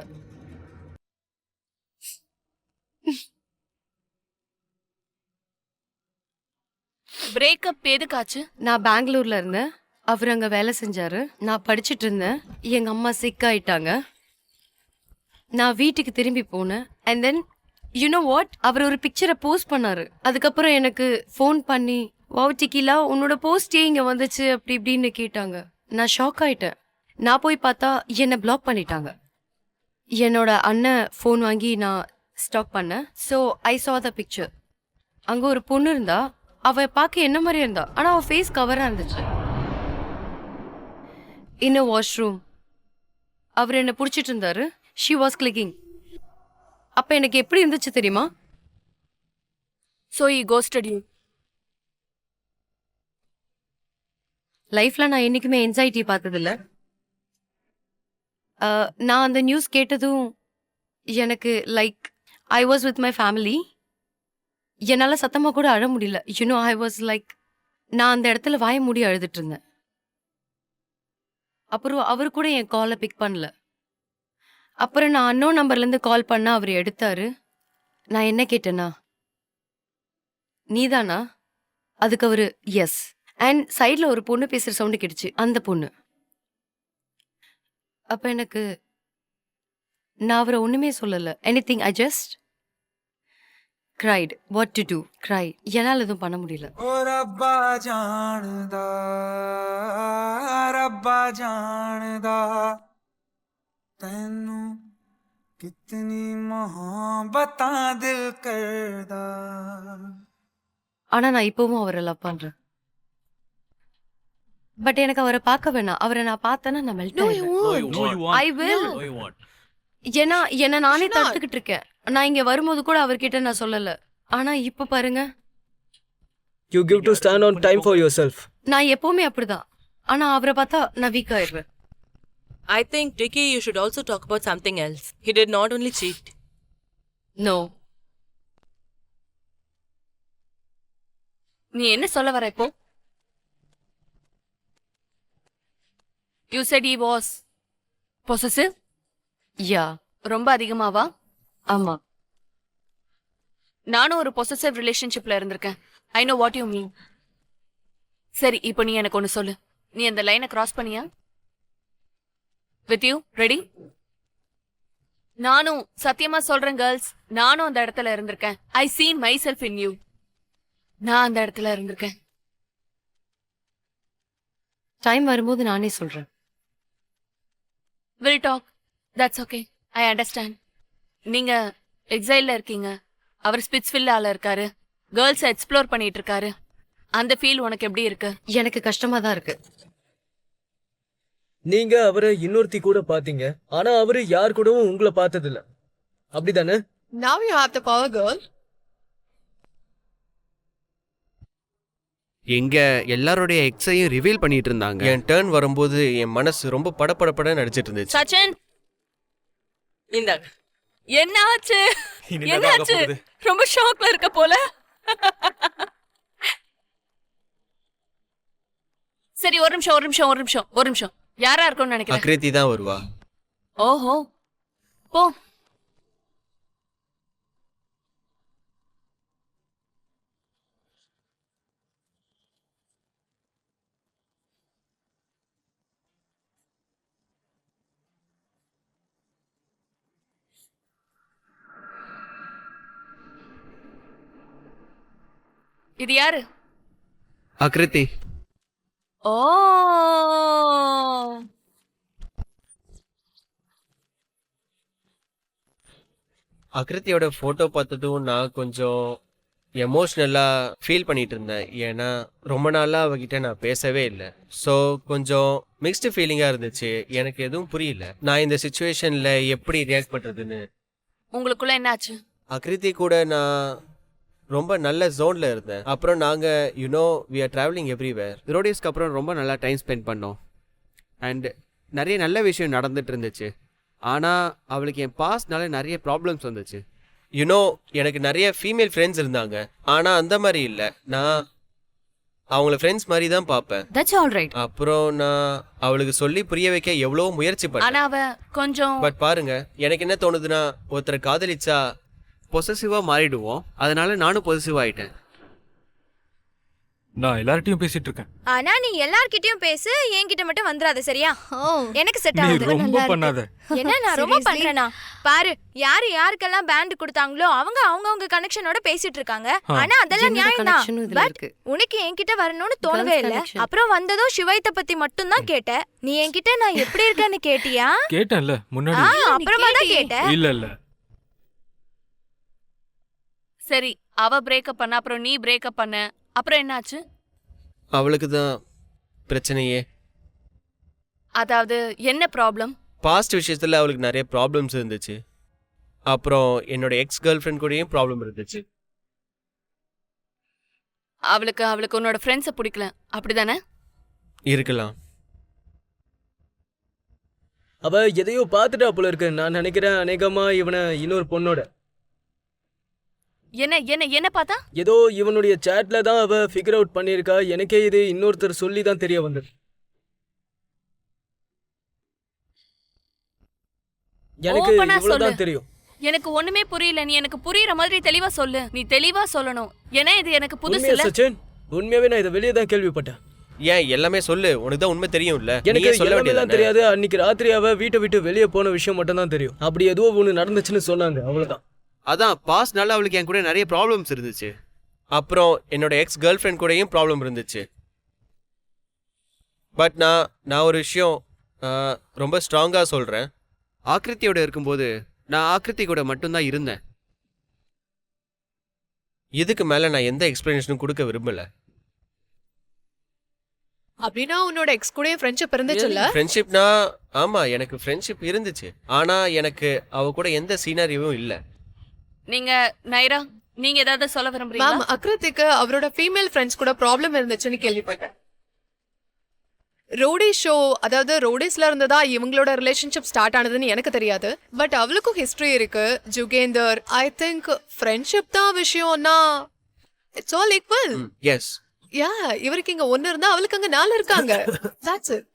பிரேக்கப் எதுக்காச்சு?
நான் பெங்களூர்ல இருந்தேன். அவர் அங்க வேலை செஞ்சாரு. நான் படிச்சிட்டு இருந்தேன். எங்க அம்மா சிக் ஆயிட்டாங்க. நான் வீட்டுக்கு திரும்பி போனேன். And then you know what, அவர் ஒரு பிக்சரை போஸ்ட் பண்ணாரு. அதுக்கப்புறம் எனக்கு ஃபோன் பண்ணி வாவ் டிக்கிலா உன்னோட போஸ்டே இங்க வந்துச்சு அப்படி இப்படின்னு கேட்டாங்க. நான் ஷாக் ஆயிட்டேன். நான் போய் பார்த்தா என்னை பிளாக் பண்ணிட்டாங்க. என்னோட அண்ணன் ஃபோன் வாங்கி நான் ஸ்டாக் பண்ணேன். So I saw the picture. அங்கே ஒரு பொண்ணு இருந்தா. அவ பார்க்க என்ன மாதிரி இருந்தா, ஆனா அவ ஃபேஸ் கவரா இருந்துச்சு. இன் அ வாஷ்ரூம் அவர் என்ன பிடிச்சிட்டு இருந்தாரு. She was clicking. அப்ப எனக்கு எப்படி இருந்துச்சு தெரியுமா?
So he ghosted you.
லைஃப்ல நான் என்னைக்குமே என்சைட்டி பார்த்ததில்ல. நான் அந்த நியூஸ் கேட்டதும் எனக்கு like I was with my family. என்னால் சத்தமாக கூட அழ முடியல. யூனோ ஐ வாஸ் லைக் நான் அந்த இடத்துல வாய மூடி அழுதுட்டு இருந்தேன். அப்புறம் அவர் கூட என் காலை பிக் பண்ணல. அப்புறம் நான் அன்னோன் நம்பர்லேருந்து கால் பண்ண அவர் எடுத்தாரு. நான் என்ன கேட்டேன்னா நீதானா? அதுக்கு அவரு எஸ். அண்ட் சைடில் ஒரு பொண்ணு பேசுகிற சவுண்டு கேட்டுச்சு. அந்த பொண்ணு. அப்போ எனக்கு நான் அவரை ஒன்றுமே சொல்லலை. Anything. I just cried. What to do? Cry. என்னால் எதுவும் பண்ண முடியல.
ओ रब्बा जानदा तैनू कितनी मोहब्बतां दिल करदा.
ஆனா நான் இப்பவும் அவரை லவ் பண்றேன். பட் எனக்கு அவரை பார்க்க வேணாம். அவரை நான் பார்த்தேன்னா நான் மெல்ட் ஆயிடுவேன். I will. ஏன்னா என்ன நானே தடுத்துக்கிட்டு இருக்கேன். நான் இங்க வரும்போது கூட அவர்கிட்ட நான் சொல்லல. ஆனா இப்ப பாருங்க.
You give to stand on time for yourself.
நான் எப்பவுமே அப்படிதான். ஆனா அவரை பார்த்தா நான் வீக் ஆயிடுவேன்.
I think, Dicky, you should also talk about something else. He did not only cheat.
No.
நீ என்ன சொல்ல வர இப்போ? You said he was possessive?
Yeah.
ரொம்ப அதிகமாவா?
ஆமா.
நானும் ஒரு பொசசிவ் ரிலேஷன்ஷிப்ல இருந்திருக்கேன். I know what you mean. சரி இப்போ நீ எனக்கு ஒன்று சொல்லு. நீ அந்த லைனை கிராஸ் பண்ணியா? With you ready? நானும் சத்தியமா சொல்றேன் கேர்ள்ஸ், நானும் அந்த இடத்துல இருந்திருக்கேன். I seen myself in you. நான் அந்த இடத்துல இருந்திருக்கேன்.
டைம் வரும்போது நானே சொல்றேன்.
Will talk. That's okay. I understand. நீங்க எக்ஸைல்ல இருக்கீங்க. அவர் ஸ்பிட்ஸ்வில்லால இருக்காரு. கேர்ள்ஸ் எக்ஸ்ப்ளோர் பண்ணிட்டு இருக்காரு. அந்த ஃபீல் உனக்கு எப்படி இருக்கு?
எனக்கு கஷ்டமா தான் இருக்கு.
நீங்க அவரை இன்னொருத்தி கூட பாத்தீங்க. ஆனா அவரு யார் கூடவும் உங்களை பார்த்ததில்ல. அப்படிதானே?
Now you have the power, girl.
எங்க எல்லாரோடைய எக்ஸையும் ரிவீல் பண்ணிட்டு இருந்தாங்க. என் டர்ன் வரும்போது என் மனசு ரொம்ப படபடப்பட நடிச்சிட்டு இருந்துச்சு.
சச்சின்,
இந்தாங்க.
என்ன ஆச்சு?
இனிமேதான்
என்ன
ஆக
ஆச்சு?
போகுது.
ரொம்ப ஷாக்ல இருக்க போல. சரி ஒரு நிமிஷம் யாரா இருக்கும்னு நினைக்கிறேன்.
அக்ரித்தி தான் வருவா.
ஓஹோ போ. இது யாரு?
அக்ரித்தி.
ஓ
அக்ரித்தியோட ஃபோட்டோ பார்த்ததும் நான் கொஞ்சம் எமோஷ்னலாக ஃபீல் பண்ணிட்டு இருந்தேன். ஏன்னா ரொம்ப நாளாக அவகிட்ட நான் பேசவே இல்லை. ஸோ கொஞ்சம் மிக்ஸ்டு ஃபீலிங்காக இருந்துச்சு. எனக்கு எதுவும் புரியல நான் இந்த சுச்சுவேஷனில் எப்படி ரியாக்ட் பண்ணுறதுன்னு.
உங்களுக்குள்ள என்னாச்சு?
அக்ரித்தி கூட நான் ரொம்ப நல்ல ஜோனில் இருந்தேன். அப்புறம் நாங்கள் வி ஆர் ட்ராவலிங் எவ்ரிவேர். ரோடிஸ்க்கு அப்புறம் ரொம்ப நல்லா டைம் ஸ்பெண்ட் பண்ணோம். அண்ட் நிறைய நல்ல விஷயம் நடந்துட்டு இருந்துச்சு. ஆனால் அவளுக்கு என் பாஸ்ட்னால நிறைய ப்ராப்ளம்ஸ் வந்துச்சு. எனக்கு நிறைய ஃபீமேல் ஃப்ரெண்ட்ஸ் இருந்தாங்க. ஆனால் அந்த மாதிரி இல்லை. நான் அவங்கள ஃப்ரெண்ட்ஸ் மாதிரி தான் பார்ப்பேன்.
That's all right.
அப்புறம் நான் அவளுக்கு சொல்லி புரிய வைக்க எவ்வளோ முயற்சி பண்ணேன்.
ஆனா அவ கொஞ்சம்
பட் பாருங்க, எனக்கு என்ன தோணுதுன்னா, ஒருத்தரை காதலிச்சா பொசசிவாக மாறிடுவோம். அதனால நானும் பொசசிவ் ஆயிட்டேன்.
நான் எல்லார்ட்டையும் பேசிட்டு இருக்கேன்.
ஆனா நீ எல்லார்கிட்டயும் பேசு, என்கிட்ட மட்டும் வந்துராத, சரியா? எனக்கு செட்
நீ
ஆகுது.
ரொம்ப பண்ணாத.
என்ன நான் ரொம்ப பண்றேனா? பாரு, யாருக்கெல்லாம் பேண்ட் கொடுத்தாங்களோ அவங்க கனெக்ஷனோட பேசிட்டு இருக்காங்க. ஆனா அதெல்லாம் நியாயம் தான். பட் உனக்கு என்கிட்ட வரணும்னு தோணவே இல்ல. அப்புறம் வந்ததும் சிவைத்த பத்தி மட்டும் தான் கேட்ட. நீ என்கிட்ட நான் எப்படி இருக்கேன்னு கேட்டியா?
கேட்டேன்ல முன்னாடி.
அப்புறமா தான் கேட்ட.
இல்ல
சரி, அவ பிரேக்கப் பண்ண, அப்புறம் நீ பிரேக்கப் பண்ண, அப்புறம் என்னாச்சு?
அவளுக்கு தான் பிரச்சனையே.
அதாவது என்ன ப்ராப்ளம்?
பாஸ்ட் விஷயத்தில் அவளுக்கு நிறைய ப்ராப்ளம்ஸ் இருந்துச்சு. அப்புறம் என்னோட எக்ஸ் கேர்ள் ஃப்ரெண்ட் கூடயும் ப்ராப்ளம் இருந்துச்சு.
அவளுக்கு உன்னோட ஃப்ரெண்ட்ஸை பிடிக்கல, அப்படிதானே?
இருக்கலாம்.
அவ எதையோ பார்த்துட்டா போல இருக்கு. நான் நினைக்கிறேன் அநேகமா இவனை இன்னொரு பொண்ணோட
என்ன பார்த்தா?
ஏதோ இவனுடைய சேட்ல தான் அவ ஃபிகர் அவுட் பண்ணியிருக்கா. எனக்கே இது இன்னொருத்தர் சொல்லி தான் தெரிய வந்தது. எனக்கு
ஓப்பனா
இவ்வளவுதான்
சொல்லு.
தெரியும்.
எனக்கு ஒண்ணுமே புரியல. நீ எனக்கு புரியுற மாதிரி தெளிவா சொல்லு. நீ தெளிவா சொல்லணும். ஏன்னா இது எனக்கு புதுசு
உண்மையா
இல்ல.
சச்சின்? உண்மையாவே நான் இதை வெளியே தான் கேள்விப்பட்டேன்.
ஏன் எல்லாமே சொல்லு, உனக்கு தான் உண்மை தெரியும்ல.
எனக்கு
நீயே சொல்ல
எல்லாமே தான்
வேண்டியது.
தெரியாது. அன்னைக்கு ராத்திரி அவ வீட்டை விட்டு வெளியே போன விஷயம் மட்டும் தான் தெரியும். அப்படி ஏதோ ஒண்ணு நடந்துச்சுன்னு சொன்னாங்க, அவ்வளவுதான்.
அதான் பாஸ்ட்னால அவளுக்கு என் கூட நிறைய ப்ராப்ளம்ஸ் இருந்துச்சு. அப்புறம் என்னோட எக்ஸ் கேர்ள் ஃப்ரெண்ட் கூடயும் ப்ராப்ளம் இருந்துச்சு. பட் நான் ஒரு விஷயம் ரொம்ப ஸ்ட்ராங்காக சொல்கிறேன். ஆக்ரித்தியோட இருக்கும்போது நான் ஆக்ரித்தி கூட மட்டும்தான் இருந்தேன். இதுக்கு மேலே நான் எந்த எக்ஸ்பிளனேஷனும் கொடுக்க விரும்பலை.
அப்படின்னா உன்னோட எக்ஸ் கூட ஃப்ரெண்ட்ஷிப் இருந்துச்சுல்ல?
ஃப்ரெண்ட்ஷிப்னா ஆமாம், எனக்கு ஃப்ரெண்ட்ஷிப் இருந்துச்சு. ஆனால் எனக்கு அவ கூட எந்த சீனரியும் இல்லை.
நீங்க நைரா, நீங்க ஏதாவது சொல்ல விரும்புறீங்களா?
மேம், அக்ரித்திக்கு அவரோட ஃபீமேல் ஃப்ரெண்ட்ஸ் கூட ப்ராப்ளம் இருந்துச்சுன்னு கேள்விப்பட்டேன். ரோடி ஷோ, அதாவது ரோடிஸ்ல இருந்ததா இவங்களோட ரிலேஷன்ஷிப் ஸ்டார்ட் ஆனதுன்னு எனக்கு தெரியாது. பட் அவளுக்கும் ஹிஸ்டரி இருக்கு. ஜுகேந்தர், ஐ திங்க் ஃப்ரெண்ட்ஷிப் தான் விஷயம்னா இட்ஸ் ஆல் ஈக்குவல்.
எஸ்.
யா, இவருக்கு இங்க ஒன்னு இருந்தா அவளுக்கு அங்க 4 இருக்காங்க. That's it.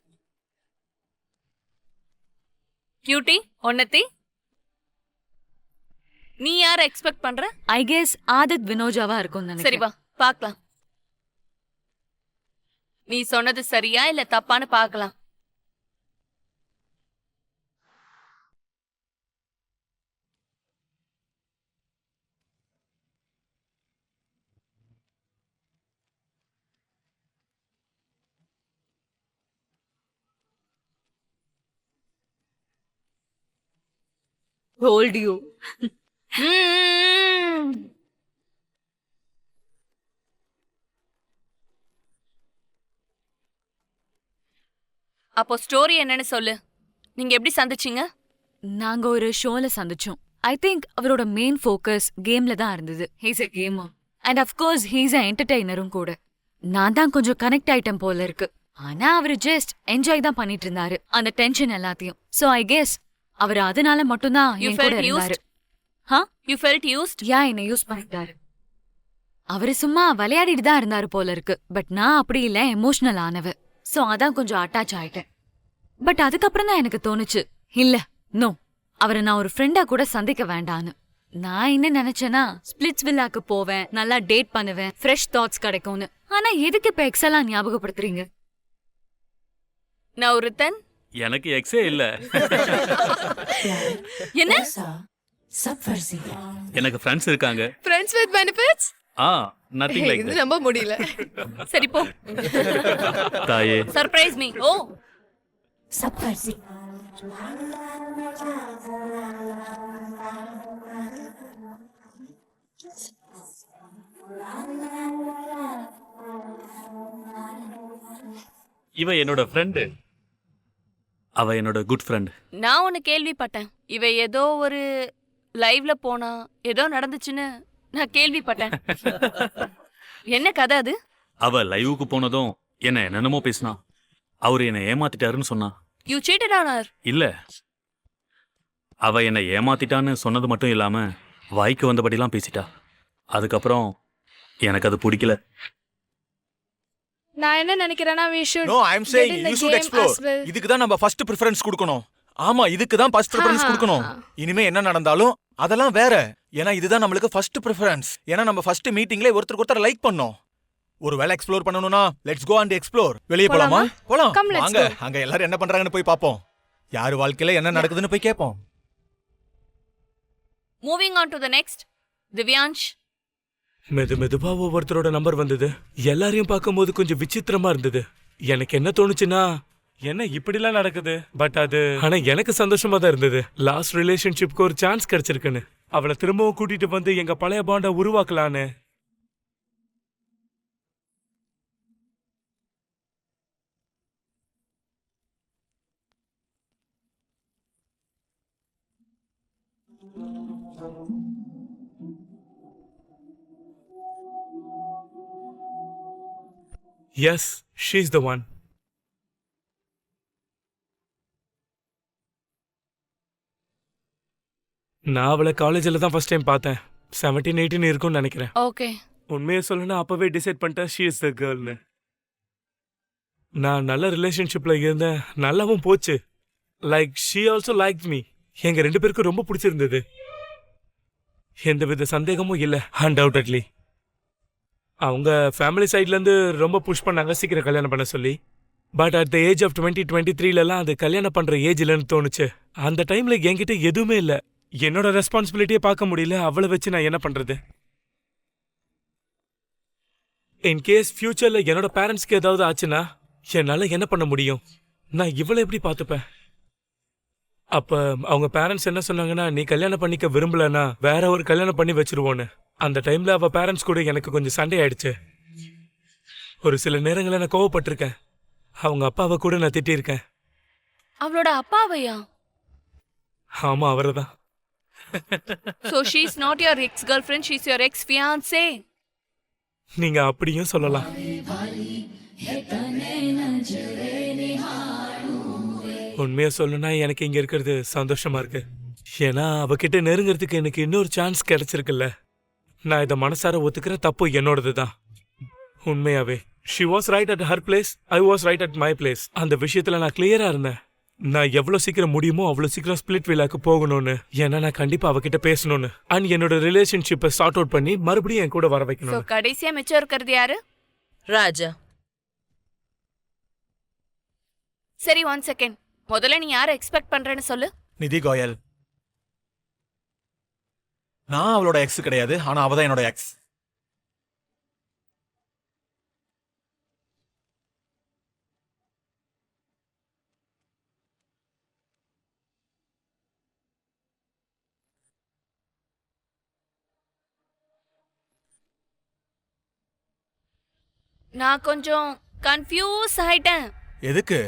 கியூட்டி, ஒன்னத்தி, நீ யார எக்ஸ்பெக்ட் பண்ற?
ஐ கெஸ் ஆதித் வினோஜாவா இருக்கும்னு நினைக்கிறேன்.
சரி வா பார்க்கலாம். நீ சொன்னது சரியா இல்ல தப்பான்னு பார்க்கலாம்.
Told you.
அப்போ ஸ்டோரி என்னன்னு சொல்லு. நீங்க எப்படி சந்திச்சீங்க?
நாங்க ஒரு ஷோல சந்திச்சோம். ஐ திங்க் அவரோட மெயின் ஃபோக்கஸ் கேம்ல தான் இருந்தது. He's a gamer and of course he's a என்டர்டெய்னரும் கூட. நான் தான் கொஞ்சம் கனெக்ட் ஆயிட்டேன் போல இருக்கு. ஆனா அவரு ஜஸ்ட் என்ஜாய் தான் பண்ணிட்டு இருந்தாரு அந்த டென்ஷன் எல்லாத்தையும். சோ ஐ கெஸ் அவர் அதனால மட்டும்தான்
You
என் கூட
felt
இருந்தாரு.
used? Huh? You felt used?
யா, என்ன யூஸ் பண்ணிட்டாரு. அவரு சும்மா விளையாடிட்டு தான் இருந்தாரு போல இருக்கு. பட் நான் அப்படி இல்ல, எமோஷனல் ஆனவ. சோ அதான் கொஞ்சம் அட்டாச் ஆயிட்டேன். பட் அதுக்கப்புறம் தான் எனக்கு தோணுச்சு, இல்ல நோ, அவரை நான் ஒரு ஃப்ரெண்டா கூட சந்திக்க வேண்டான்னு. நான் என்ன நினைச்சேன்னா ஸ்பிளிட்ஸ் வில்லாக்கு போவேன், நல்லா டேட் பண்ணுவேன், ஃப்ரெஷ் தாட்ஸ் கிடைக்கும்னு. ஆனா எதுக்கு இப்ப எக்ஸெல்லாம் ஞாபகப்படுத்துறீங்க?
நான் ஒருத்தன்
எனக்கு எக்ஸே இல்ல.
என்ன
எனக்கு ஃப்ரெண்ட்ஸ் இருக்காங்க.
Friends with benefits?
Nothing like
இது நம்ப முடியல.
சரி போ.
தாயே.
Surprise me. ஓ
இவ என்னோட ஃப்ரெண்டு. அவ என்னோட குட் ஃப்ரெண்ட்.
நான் ஒன்னு கேள்விப்பட்டேன். இவ ஏதோ ஒரு லைவ்ல போனா ஏதோ நடந்துச்சுன்னு நான் கேள்விப்பட்டேன். என்ன கதை அது?
அவ லைவுக்கு போனதும் என்ன என்னென்னமோ பேசினா. அவரு என்னை ஏமாத்திட்டாருன்னு சொன்னா.
You cheated on her?
இல்ல, அவ என்னை ஏமாத்திட்டான்னு சொன்னது மட்டும் இல்லாம வாய்க்கு வந்தபடிலாம் பேசிட்டா. அதுக்கப்புறம் எனக்கு அது பிடிக்கல.
நான் என்ன நினைக்கிறேன்னா we should
No, I'm
get
saying
in the
you should
game
explore.
as well.
இதுக்கு தான் நம்ம ஃபர்ஸ்ட் பிரெஃபரன்ஸ் கொடுக்கணும். ஆமா, இதுக்கு தான் ஃபர்ஸ்ட் பிரெஃபரன்ஸ் கொடுக்கணும். இனிமே என்ன நடந்தாலும் அதெல்லாம் வேற. ஏன்னா இதுதான் நம்மளுக்கு ஃபர்ஸ்ட் பிரெஃபரன்ஸ். ஏன்னா நம்ம ஃபர்ஸ்ட் மீட்டிங்ல ஒருத்தருக்கு ஒருத்தர் லைக் பண்ணோம். ஒருவேளை எக்ஸ்ப்ளோர் பண்ணனும்னா லெட்ஸ் கோ அண்ட் எக்ஸ்ப்ளோர். வெளிய போலாமா? போலாம்.
Come, let's
வாங்க,
go.
அங்க எல்லாரும் என்ன பண்றாங்கன்னு போய் பாப்போம். யார் வாழ்க்கையில என்ன நடக்குதுன்னு போய் கேட்போம்.
Moving on to the next. Divyansh.
மெதுவா ஒவ்வொருத்தரோட நம்பர் வந்தது. எல்லாரையும் பார்க்கும்போது கொஞ்சம் விசித்திரமா இருந்தது. எனக்கு என்ன தோணுச்சுன்னா, என்ன இப்படிலாம் நடக்குது, பட் அது ஆனா எனக்கு சந்தோஷமா தான் இருந்தது. லாஸ்ட் ரிலேஷன்ஷிப்க்கு ஒரு சான்ஸ் கிடைச்சிருக்குன்னு, அவளை திரும்பவும் கூட்டிட்டு வந்து எங்க பழைய பாண்டை உருவாக்கலான்னு. Yes, she's the one. நான் அவளை காலேஜில் தான் ஃபர்ஸ்ட் டைம் பார்த்தேன். 17-18 இருக்கும்னு நினைக்கிறேன்.
ஓகே.
உண்மையை சொல்லணும்னா அப்பவே டிசைட் பண்ணிட்டேன் she is the girlனு. நான் நல்ல ரிலேஷன்ஷிப்ல இருந்தேன், நல்லாவும் போச்சு. Like she also liked me. எங்க ரெண்டு பேருக்கும் ரொம்ப பிடிச்சிருந்தது. எந்தவித சந்தேகமும் இல்லை. அன்டவுட்லி அவங்க ஃபேமிலி சைட்லேருந்து ரொம்ப புஷ் பண்ணாங்க சீக்கிரம் கல்யாணம் பண்ண சொல்லி. But at the age of 20-23லலாம் அது கல்யாணம் பண்ணுற ஏஜ் இல்லைன்னு தோணுச்சு. அந்த டைமில் என்கிட்ட எதுவுமே இல்லை. என்னோட ரெஸ்பான்சிபிலிட்டியை பார்க்க முடியல. அவளை வச்சு நான் என்ன பண்ணுறது? இன்கேஸ் ஃபியூச்சரில் என்னோட பேரண்ட்ஸ்க்கு ஏதாவது ஆச்சுன்னா என்னால் என்ன பண்ண முடியும்? நான் இவளை எப்படி பார்த்துப்பேன்? அப்போ அவங்க பேரண்ட்ஸ் என்ன சொன்னாங்கன்னா, நீ கல்யாணம் பண்ணிக்க விரும்பலன்னா வேற ஒரு கல்யாணம் பண்ணி வச்சிருவோன்னு. அந்த டைம்ல அவ பேரண்ட்ஸ் கூட எனக்கு கொஞ்சம் சண்டை ஆயிடுச்சு. ஒரு சில நேரங்களில் நான் கோவப்பட்டிருக்கேன். அவங்க அப்பாவை கூட நான் திட்டியிருக்கேன்.
அவளோட அப்பாவையா?
ஆமா, அவர்தான்.
So she is not your ex-girlfriend, she is your ex-fiancé.
நீங்க அப்படியும் சொல்லலாம். உண்மையா சொல்லணும்னா எனக்கு இங்க இருக்கிறது சந்தோஷமா இருக்கு. ஏன்னா அவகிட்ட நெருங்கிறதுக்கு எனக்கு இன்னொரு சான்ஸ் கிடைச்சிருக்குல்ல. நான் இதை மனசார ஒத்துக்கிற தப்பு என்னோடது தான். உண்மையாவே she was right at her place, I was right at my place. அந்த விஷயத்துல நான் கிளியரா இருந்தேன். நான் எவ்வளவு சீக்கிரம் முடியுமோ அவ்வளவு சீக்கிரம் ஸ்பிளிட் வில்லாக்கு போகணும்னு. ஏன்னா நான் கண்டிப்பா அவகிட்ட பேசணும்னு. அண்ட் என்னோட ரிலேஷன்ஷிப்பை சார்ட் அவுட் பண்ணி மறுபடியும் என் கூட வர
So
வைக்கணும்.
கடைசியா மிச்சம் இருக்கிறது யாரு?
ராஜா.
சரி, 1 செகண்ட். முதல்ல நீ யாரை எக்ஸ்பெக்ட் பண்றேன்னு சொல்லு.
நிதி கோயல். நான் அவளோட எக்ஸ் கிடையாது, ஆனா அவ தான் என்னோட எக்ஸ்.
நான் கொஞ்சம் கன்ஃபியூஸ் ஆயிட்டேன்.
எதுக்கு?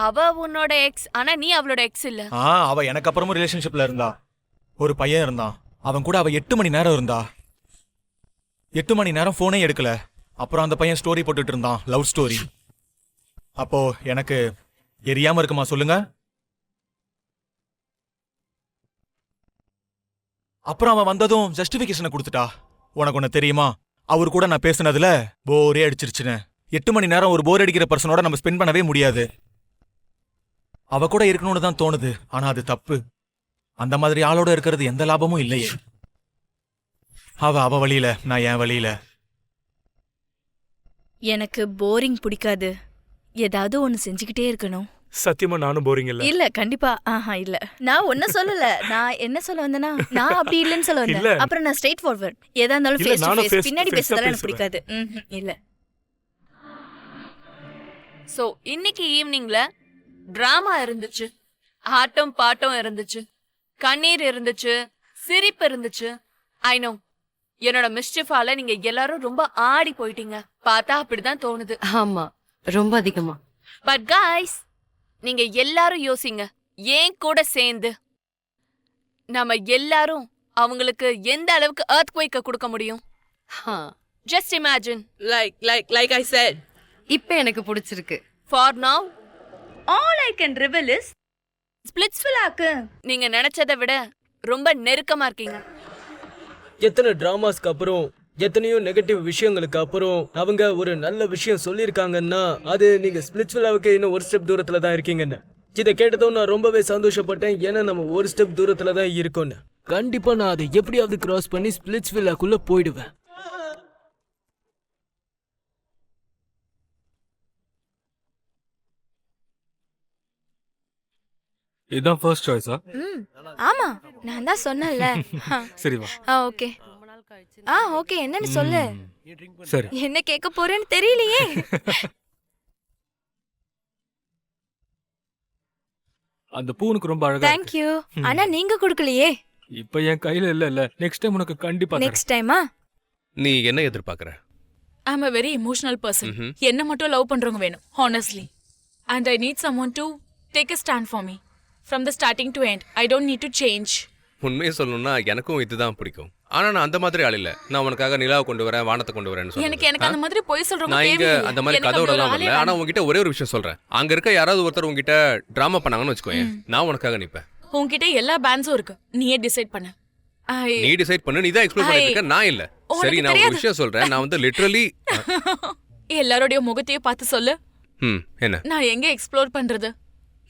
அவ உன்னோட எக்ஸ், ஆனா நீ அவளோட எக்ஸ் இல்ல.
அவ எனக்கு அப்புறமும் ரிலேஷன்ஷிப்ல இருந்தா. ஒரு பையன் இருந்தான், அவன் கூட அவ 8 மணி நேரம் இருந்தா. 8 மணி நேரம் போனே எடுக்கல. அப்புறம் அந்த பையன் ஸ்டோரி போட்டுட்டு இருந்தான், லவ் ஸ்டோரி. அப்போ எனக்கு எரியாம இருக்குமா சொல்லுங்க? அப்புறம் அவன் வந்ததும் ஜஸ்டிபிகேஷனை கொடுத்துட்டா. உனக்கு ஒண்ணு தெரியுமா, அவர் கூட நான் பேசினதுல போரே அடிச்சிருச்சுன்னு. 8 மணி நேரம் ஒரு போர் அடிக்கிற பர்சனோட நம்ம ஸ்பெண்ட் பண்ணவே முடியாது. அவ கூட இருக்கணும்னு தான் தோணுது, ஆனா அது தப்பு. அந்த மாதிரி ஆளோட இருக்கிறது எந்த லாபமும் இல்லையே. அவ வழியில, நான் என் வழியில.
எனக்கு போரிங் பிடிக்காது. ஏதாவது ஒன்னு செஞ்சுக்கிட்டே இருக்கணும்.
சத்தியமா நானும் போரிங் இல்ல.
இல்ல கண்டிப்பா இல்ல. நான் ஒன்னும் சொல்லல. நான் என்ன சொல்ல வந்தேனா, நான் அப்படி இல்லன்னு சொல்ல வந்தேன். அப்புறம் நான் ஸ்ட்ரெயிட் ஃபார்வர்ட். ஏதா இருந்தாலும்
இல்ல,
ஃபேஸ் டு
நானும்
ஃபேஸ். பின்னாடி
face to
பேசுறதெல்லாம் எனக்கு
face
பிடிக்காது. இல்ல.
சோ இன்னைக்கு ஈவினிங்ல டிராமா இருந்துச்சு, ஆட்டம் பாட்டம் இருந்துச்சு, கண்ணீர் இருந்துச்சு, சிரிப்பு இருந்துச்சு. ஐ நோ என்னோட மிஸ்டிஃபால நீங்க எல்லாரும் ரொம்ப ஆடி போயிட்டீங்க. பார்த்தா அப்படிதான் தோணுது.
ஆமா, ரொம்ப அதிகமா.
பட் காய்ஸ், நீங்க எல்லாரும் யோசிங்க, ஏன் கூட சேர்ந்து நம்ம எல்லாரும் அவங்களுக்கு எந்த அளவுக்கு earthquake கொடுக்க முடியும். Just imagine.
Like I said.
இப்ப எனக்கு பிடிச்சிருக்கு.
For now
All I can reveal is ஸ்பிளிட்ஸ்வில்லாக்கு
நீங்க நினைச்சதை விட ரொம்ப நெருக்கமா இருக்கீங்க.
எத்தனை டிராமாஸ்க்கு அப்புறம், எத்தனையோ நெகட்டிவ் விஷயங்களுக்கு அப்புறம் அவங்க ஒரு நல்ல விஷயம் சொல்லியிருக்காங்கன்னா அது நீங்க ஸ்பிளிட்ஸ்வில்லாவுக்கு இன்னும் ஒரு ஸ்டெப் தூரத்துல தான் இருக்கீங்கன்னு. இதை கேட்டதும் நான் ரொம்பவே சந்தோஷப்பட்டேன். ஏன்னா நம்ம ஒரு ஸ்டெப் தூரத்துல தான் இருக்கோன்னு. கண்டிப்பா நான் அதை எப்படியாவது கிராஸ் பண்ணி ஸ்பிளிட்ஸ்வில்லாக்குள்ள போயிடுவேன்.
இதுதான் ஃபர்ஸ்ட் சாய்ஸா?
ஆமா, நான் தான் சொன்னேன்ல.
சரி வா.
ஓகே. ஓகே, என்னன்னு சொல்லு.
சரி.
என்ன கேட்க போறேன்னு தெரியலையே.
அந்த பூ உனக்கு ரொம்ப அழகா
Thank you. ஆனா நீங்க கொடுக்கலையே.
இப்போ என் கையில இல்ல. நெக்ஸ்ட் டைம் உனக்கு கண்டிப்பா தரேன்.
நெக்ஸ்ட் டைமா?
நீ என்ன எதிர்பார்க்கற?
ஐ அம் a very emotional person. என்ன மட்டும் லவ் பண்றவங்க வேணும், honestly. And I need someone to take a stand for me. From the starting to end. I don't need to change.
உண்மையை சொல்லணும்னா எனக்கும் இதுதான் பிடிக்கும். ஆனா நான் அந்த மாதிரி ஆள் இல்ல. நான் உனக்காக நிலாவை கொண்டு வரேன், வானத்தை கொண்டு வரேன்னு
எனக்கு அந்த மாதிரி போய் சொல்றவங்க
நான் இங்க
தேவையில்லை.
அந்த மாதிரி
எனக்கு
கதவோட
அப்படி ஒரு
எல்லாம்
ஆளே
வரல. ஆனா
வேண்டாம்.
உங்ககிட்ட ஒரே ஒரு விஷயம் சொல்றேன். அங்க இருக்க யாராவது ஒருத்தர் உங்ககிட்ட டிராமா பண்ணாங்கன்னு வச்சுக்கோயேன், நான் உனக்காக நிப்பேன்.
உன்கிட்ட எல்லா பேண்ட்ஸும் இருக்கு, நீயே டிசைட் பண்ணு.
நீ டிசைட் பண்ணு. நீ தான் எக்ஸ்ப்ளோர் பண்ணிட்டு இருக்க, நான் இல்ல. சரி, நான் ஒரு விஷயம் சொல்றேன். நான் வந்து லிட்டரலி
எல்லாரோடைய முகத்தையும் பார்த்து சொல்லு.
என்ன
நான் எங்க எக்ஸ்ப்ளோர் பண்றது?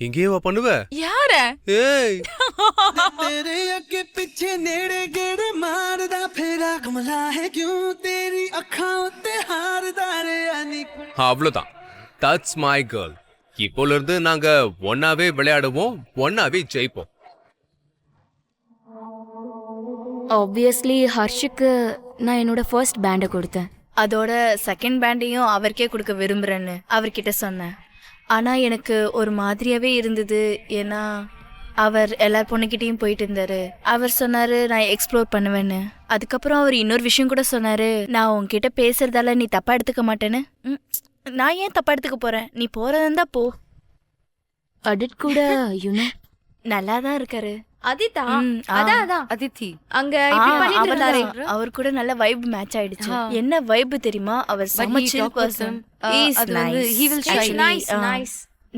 இங்கேயே பண்ணுவ?
யார?
ஏய்,
तेरे अगे पीछे नेड़े गेड़े मारदा फेरा कमला है क्यों तेरी अखां उत्ते हारदा रे अनी.
அவ்வளவுதான். That's my girl. இப்போல இருந்து நாங்க ஒன்னாவே விளையாடுவோம், ஒன்னாவே ஜெயிப்போம்.
ஆப்வியஸ்லி ஹர்ஷுக்கு நான் என்னோட ஃபர்ஸ்ட் பேண்டை கொடுத்தேன். அதோட செகண்ட் பேண்டையும் அவருக்கே கொடுக்க விரும்புறேன்னு அவர்கிட்ட சொன்னேன். ஆனா எனக்கு ஒரு மாதிரியாவே இருந்தது. ஏன்னா அவர் எல்லார் பொண்ணுகிட்டயும் போயிட்டு இருந்தாரு. அவர் சொன்னாரு நான் எக்ஸ்ப்ளோர் பண்ணுவேன்னு. அதுக்கப்புறம் அவர் இன்னொரு விஷயம் கூட சொன்னாரு, நான் உன்கிட்ட பேசுறதால நீ தப்பா எடுத்துக்க மாட்டேன்னு. நான் ஏன் தப்பா எடுத்துக்க போறேன்? நீ போறதா போ. அடிட் கூட யூனோ நல்லா தான் இருக்காரு. அதிதா அதான்
அதித்தி
அங்க இப்படி பண்ணிட்டு இருந்தாரே, அவர் கூட நல்ல வைப் மேட்ச் ஆயிடுச்சு. என்ன வைப் தெரியுமா? அவர் செம சில் பர்சன்.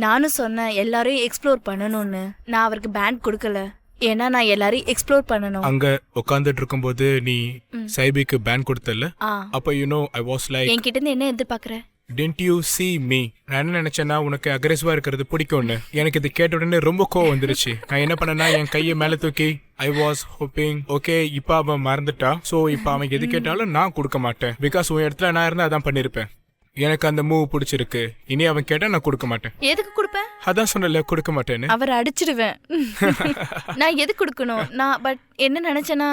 நானும் சொன்னேன் எல்லாரையும் எக்ஸ்ப்ளோர் பண்ணணும்னு. நான் அவருக்கு பேண்ட் கொடுக்கல, ஏன்னா நான் எல்லாரையும் எக்ஸ்ப்ளோர் பண்ணணும்.
அங்க உட்கார்ந்துட்டு இருக்கும்போது நீ சைபிக்கு பேன் கொடுத்தல, அப்ப you know I was like,
என்கிட்ட இருந்து என்ன எதிர்பார்க்கற?
Didn't you see me? நான் என்ன நினைச்சேன்னா உனக்கு அக்ரெசிவா இருக்கிறது பிடிக்கும்னு. எனக்கு இது கேட்ட உடனே ரொம்ப கோவம் வந்துருச்சு. நான் என்ன பண்ணேன்னா என் கையை மேல தூக்கி ஐ வாஸ் ஹோப்பிங் ஓகே இப்போ அவன் மறந்துட்டா, ஸோ இப்போ அவன் எது கேட்டாலும் நான் கொடுக்க மாட்டேன். பிகாஸ் உன் இடத்துல நான் இருந்தா அதான் பண்ணிருப்பேன். எனக்கு அந்த மூவ் பிடிச்சிருக்கு. இனி அவன் கேட்டா நான் கொடுக்க மாட்டேன்.
எதுக்கு கொடுப்பேன்?
அதான் சொன்னல கொடுக்க மாட்டேன்னு.
அவர் அடிச்சிடுவேன். நான் எது கொடுக்கணும்? நான் பட் என்ன நினைச்சேன்னா,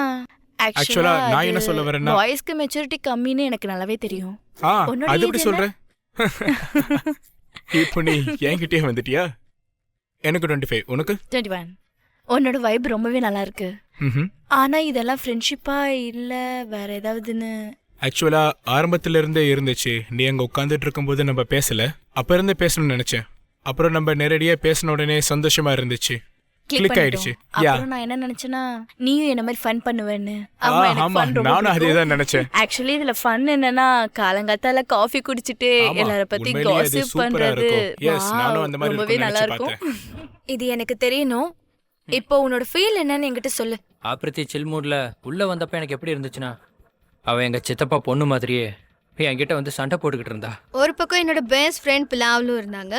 ஆக்சுவலா நான் என்ன சொல்ல வரேன்னா,
வாய்ஸ்க்கு மெச்சூரிட்டி கம்மின்னு எனக்கு நல்லாவே தெரியும்.
அது எப்படி சொல்ற? இப்போ நீ என்கிட்டயே வந்துட்டியா? எனக்கு 25, உனக்கு
21. உன்னோட வைப் ரொம்பவே நல்லா இருக்கு. ஆனா இதெல்லாம் ஃப்ரெண்ட்ஷிப்பா இல்ல வேற ஏதாவதுன்னு?
ஆக்சுவலா ஆரம்பத்துல இருந்தே இருந்துச்சு. நீ அங்க உட்காந்துட்டு இருக்கும்போது நம்ம பேசல, அப்ப இருந்து பேசணும்னு நினைச்சேன். அப்புறம் நம்ம நேரடியா பேசின உடனே சந்தோஷமா இருந்துச்சு, கிளிக் ஆயிடுச்சு.
அப்புறம் நான் என்ன நினைச்சேன்னா நீயும் என்ன மாதிரி ஃபன் பண்ணுவேன்னு.
நானும் அதேதான் நினைச்சேன்.
ஆக்சுவலி இதுல ஃபன் என்னன்னா காலங்காத்தால காஃபி குடிச்சிட்டு எல்லார பத்தி காசிப் பண்றது ரொம்பவே நல்லா இருக்கும். இது எனக்கு தெரியணும். இப்போ உன்னோட ஃபீல் என்னன்னு என்கிட்ட சொல்லு.
ஆப்ரித்தி சில் மூட்ல உள்ள வந்தப்ப எனக்கு எப்படி இருந்துச்சுன்னா, அவ எங்க சித்தப்பா பொண்ணு மாதிரியே என்கிட்ட வந்து சண்டை போட்டுக்கிட்டு இருந்தா.
ஒரு பக்கம் என்னோட பெஸ்ட் ஃப்ரெண்ட் பிலாவ்லும் இருந்தாங்க,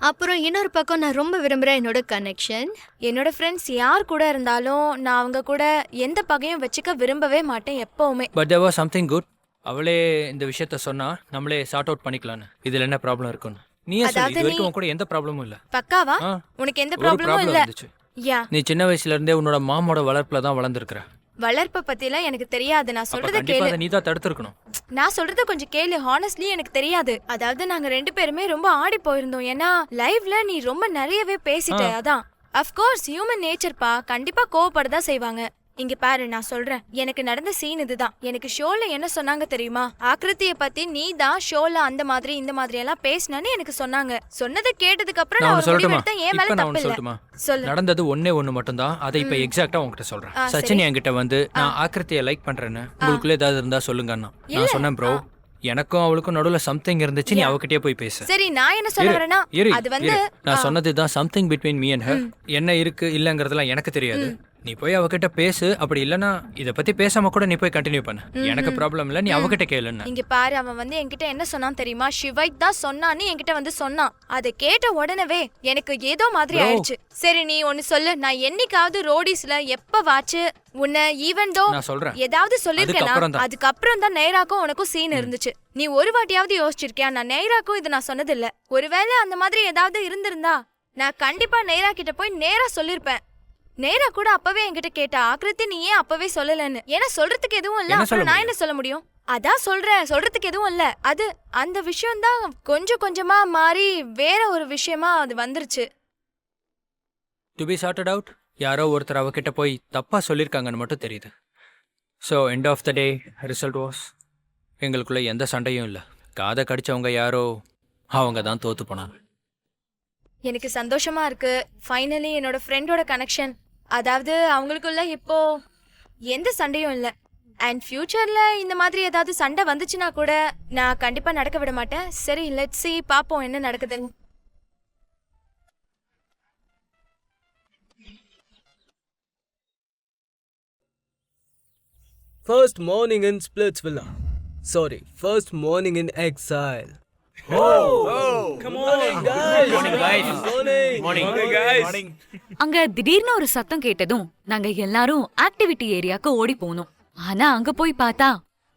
அப்புறம் இன்னொரு பக்கம் நான் ரொம்ப விரும்புகிற என்னோட கனெக்ஷன். என்னோட ஃப்ரெண்ட்ஸ் யார் கூட இருந்தாலும் நான் அவங்க கூட எந்த பகையும் வச்சுக்க விரும்பவே மாட்டேன் எப்பவுமே.
But there was something good. அவளே இந்த விஷயத்த சொன்னா நம்மளே சார்ட் அவுட் பண்ணிக்கலாம்னு. இதுல என்ன ப்ராப்ளம் இருக்குன்னு நீயே சொல்லு. இது வரைக்கும் உன் கூட எந்த ப்ராப்ளமும் இல்ல.
பக்காவா?
ஆ.
உனக்கு எந்த
ஒரு
ப்ராப்ளமும்
ப்ராப்ளம்
இல்ல?
இருந்துச்சு.
யா,
நீ சின்ன வயசுல இருந்தே உன்னோட மாமோட வளர்ப்புல தான் வளர்ந்துருக்கிற.
வளர்ப்ப பத்திலாம் எனக்கு தெரியாது. நான்
அப்ப
சொல்றத
கண்டிப்பா
கேளு.
அதை நீ தான் தடுத்திருக்கணும்.
நான் சொல்றத கொஞ்சம் கேளு. ஹானஸ்ட்லி எனக்கு தெரியாது. அதாவது நாங்க 2 பேருமே ரொம்ப ஆடி போயிருந்தோம். ஏன்னா லைவ்ல நீ ரொம்ப நிறையவே பேசிட்ட. அதான் அஃப்கோர்ஸ் ஹியூமன் நேச்சர்ப்பா, கண்டிப்பா கோவப்படதான் செய்வாங்க. இங்க பாரு, நான் சொல்றேன், எனக்கு நடந்த சீன் இதுதான். எனக்கு ஷோல என்ன சொன்னாங்க தெரியுமா? ஆக்ருத்திய பத்தி நீ தான் ஷோல அந்த மாதிரி இந்த மாதிரி எல்லாம் பேசினன்னு எனக்கு சொன்னாங்க. சொன்னதை கேட்டதுக்கு அப்புறம் நான் ஒரு முடிவு எடுத்தேன். ஏன் மேல தப்பு இல்ல. சொல்லு.
நடந்தது ஒண்ணு மட்டும் தான். அதை இப்ப எக்ஸாக்ட்டா உன்கிட்ட சொல்றேன். சச்சின் என்கிட்ட வந்து நான் ஆக்ருத்தியை லைக் பண்றேன்னு, உங்களுக்குள்ள ஏதாவது இருந்தா சொல்லுங்கன்னா நான் சொன்னேன் ப்ரோ, எனக்கும் அவளுக்கும் நடுவுல சம்திங் இருந்துச்சு, நீ அவகிட்டயே போய் பேசு.
சரி, நான் என்ன சொல்ல வரேன்னா, அது வந்து
நான் சொன்னதுதான் something between me and her. என்ன இருக்கு இல்லங்கிறதுலாம் எனக்கு தெரியாது. நீ போய் அவகிட்ட பேசு. அப்படி இல்லனா இத பத்தி பேசாம கூட நீ போய் கண்டினியூ பண்ணு. எனக்கு ப்ராப்ளம் இல்ல, நீ அவகிட்ட கேளுன்னு.
இங்க பாரு, அவன் வந்து என்கிட்ட என்ன சொன்னான் தெரியுமா? ஷிவைக் தான் சொன்னான்னு என்கிட்ட வந்து சொன்னான். அதை கேட்ட உடனே எனக்கு ஏதோ மாதிரி ஆயிடுச்சு. சரி, நீ ஒன்னு சொல்லு. நான் என்னைக்காவது ரோடிஸ்ல எப்ப வாச்சு உன்னை ஈவன் தோ ஏதாவது சொல்லிருக்கேனா? அதுக்கப்புறம் தான் நேராக்கும் உனக்கும் சீன் இருந்துச்சு. நீ ஒரு வாட்டியாவது யோசிச்சிருக்கியா? நான் நேராக்கும் இது நான் சொன்னது இல்ல. ஒருவேளை அந்த மாதிரி ஏதாவது இருந்திருந்தா நான் கண்டிப்பா நேரா கிட்ட போய் நேரா சொல்லிருப்பேன். நேரா கூட அப்பவே என்கிட்ட கேட்டா, ஆக்ருத்தி நீ ஏன் அப்பவே சொல்லலன்னு. ஏன்னா சொல்றதுக்கு எதுவும் இல்ல. அப்புறம் நான் என்ன சொல்ல முடியும்? அதான் சொல்றேன், சொல்றதுக்கு எதுவும் இல்ல. அது அந்த விஷயம் தான் கொஞ்சம் கொஞ்சமா மாறி வேற ஒரு விஷயமா அது வந்துருச்சு.
To be sorted out. யாரோ ஒருத்தர் அவகிட்ட போய் தப்பா சொல்லியிருக்காங்கன்னு மட்டும் தெரியுது. So end of the day result was, எங்களுக்குள்ள எந்த சண்டையும் இல்லை. காதை கடிச்சவங்க யாரோ அவங்க தான் தோத்து போனாங்க.
எனக்கு சந்தோஷமா இருக்கு. ஃபைனலி என்னோட ஃப்ரெண்டோட கனெக்ஷன், அதாவது அவங்களுக்குள்ள இப்போ எந்த சண்டையும் இல்லை. அண்ட் ஃபியூச்சர்ல இந்த மாதிரி ஏதாவது சண்டை வந்துச்சுன்னா கூட நான் கண்டிப்பா நடக்க விட மாட்டேன். சரி, லெட்ஸ் see, பாப்போம் என்ன நடக்குதுன்னு.
First morning in Splitsvilla. Sorry, first morning in exile.
Come on guys. Morning guys.
அங்க திடீர்னு ஒரு சத்தம் கேட்டதும் நாங்க எல்லாரும் ஆக்டிவிட்டி ஏரியாக்கு ஓடி போனோம். ஆனா அங்க போய் பார்த்தா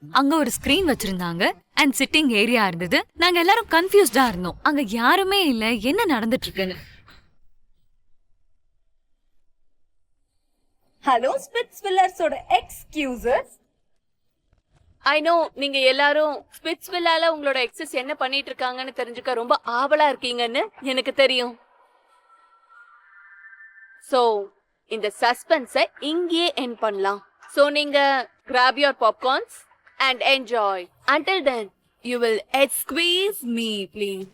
அங்க ஒரு ஸ்கிரீன் வச்சிருந்தாங்க அண்ட் சிட்டிங் ஏரியா இருந்தது. நாங்க எல்லாரும் கன்ஃபியூஸ்டா இருந்தோம். அங்க யாருமே இல்ல, என்ன நடந்துட்டு இருக்குன்னு.
ஹலோ ஸ்பிட்ஸ்வில்லர்ஸோட எக்ஸ்கியூசஸ். ஐ நோ நீங்க எல்லாரும் ஸ்பிட்ஸ்வில்லால உங்களோட எக்ஸஸ் என்ன பண்ணிட்டு இருக்காங்கன்னு தெரிஞ்சுக்க ரொம்ப ஆவலா இருக்கீங்கன்னு எனக்கு தெரியும். சோ இந்த சஸ்பென்ஸை இங்கேயே எண்ட் பண்ணலாம். சோ நீங்க grab your popcorns and enjoy. Until then, you will excuse me, please.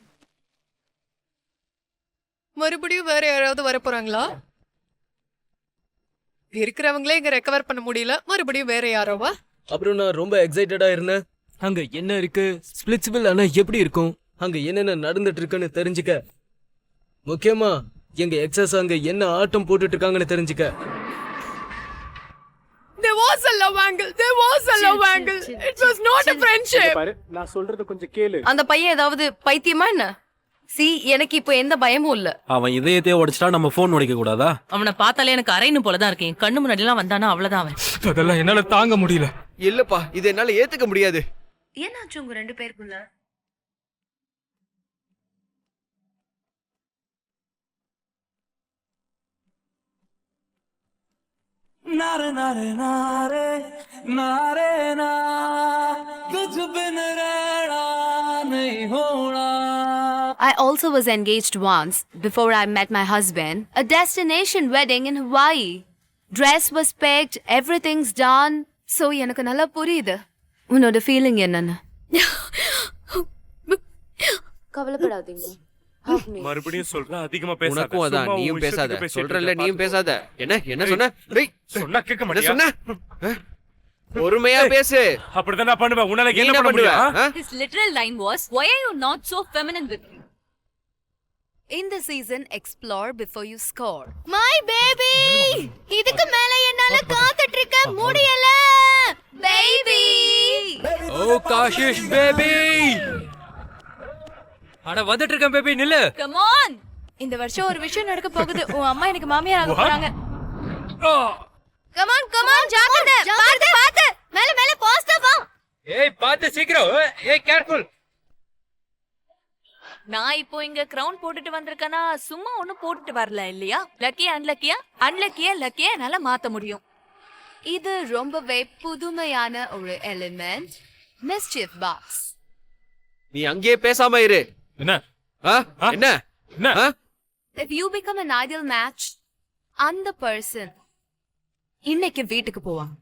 மறுபடியும் வேற யாராவது வர போறாங்களா? இருக்கிறவங்களே இங்க ரெக்கவர் பண்ண முடியல, மறுபடியும் வேற யாரோவா?
அப்புறம் நான் ரொம்ப எக்ஸைட்டடா இருந்தேன். அங்க என்ன இருக்கு, ஸ்பிளிட்ஸ்வில் ஆனா எப்படி இருக்கும், அங்க என்னென்ன நடந்துட்டு இருக்குன்னு தெரிஞ்சுக்க. முக்கியமா எங்க எக்ஸஸ் அங்க என்ன ஆட்டம் போட்டுட்டு இருக்காங்கன்னு தெரிஞ்சுக்க.
There was a love angle. There was a love angle. It was not a friendship.
நான் சொல்றது கொஞ்சம் கேளு.
அந்த பையன் ஏதாவது பைத்தியமா என்ன? எனக்கு இப்போ எந்த பயமும் இல்ல.
அவன் இதயத்தையே உடைச்சிட்டா நம்ம போன் உடைக்க கூடாதா?
அவனை பார்த்தாலே எனக்கு அரைன்னு போலதான் இருக்கேன். கண்ணு முன்னாடி எல்லாம் வந்தானா அவ்வளவுதான் அவன்.
அதெல்லாம் என்னால தாங்க முடியல.
இல்லப்பா, இது என்னால ஏத்துக்க முடியாது.
என்னாச்சு உங்க 2 பேருக்குள்ள?
नारे नारे नारे नारे ना तुझ बिन रहना नहीं होना.
I also was engaged once before I met my husband. A destination wedding in Hawaii. Dress was picked, everything's done. So எனக்கு நல்லா புரியுது உன்னோட ஃபீலிங் என்னன்னு. கவலைப்படாதீங்க.
மறுபடியும் சொல்றேன், அதிகமா பேசாத.
உனக்கும் அதான், நீயும் பேசாத. சொல்றல, நீயும் பேசாத. என்ன சொன்ன? டேய்,
சொன்னா கேட்க
என்ன
மாட்டியா?
சொன்ன? பொறுமையா பேசு.
அப்படிதான் நான் பண்ணுவேன். உன்னால என்ன பண்ண முடியும்?
His literal line was, why are you not so feminine with me?
In the season, explore before you score.
My baby, இதுக்கு மேல என்னால காத்துட்டு இருக்க முடியல. Baby.
ஓ
ஓ காஷிஷ் பேபி அட வந்துட்டு இருக்கேன் பேபி நில்லு.
Come on. இந்த வருஷம் ஒரு விஷயம் நடக்க போகுது. உன் அம்மா எனக்கு மாமியார் ஆக போறாங்க. கம் ஆன் ஜாக்கிரதை. பாத்து மேல மேல பாஸ்டா வா.
ஏய் பாத்து சீக்கிரம். ஏய் கேர்ஃபுல்.
நான் இப்போ இங்க கிரவுன் போட்டுட்டு வந்திருக்கேனா சும்மா ஒண்ணும் போட்டுட்டு வரல இல்லையா? லக்கியா அன்லக்கியா என்னால மாத்த முடியும்.
இது ரொம்பவே புதுமையான ஒரு எலிமெண்ட், மிஸ்chief பாக்ஸ்.
நீ அங்கேயே பேசாம இரு.
என்ன
என்ன
என்ன
ஆ?
If you become an ideal match, அந்த பர்சன் இன்னைக்கு வீட்டுக்கு போவான்.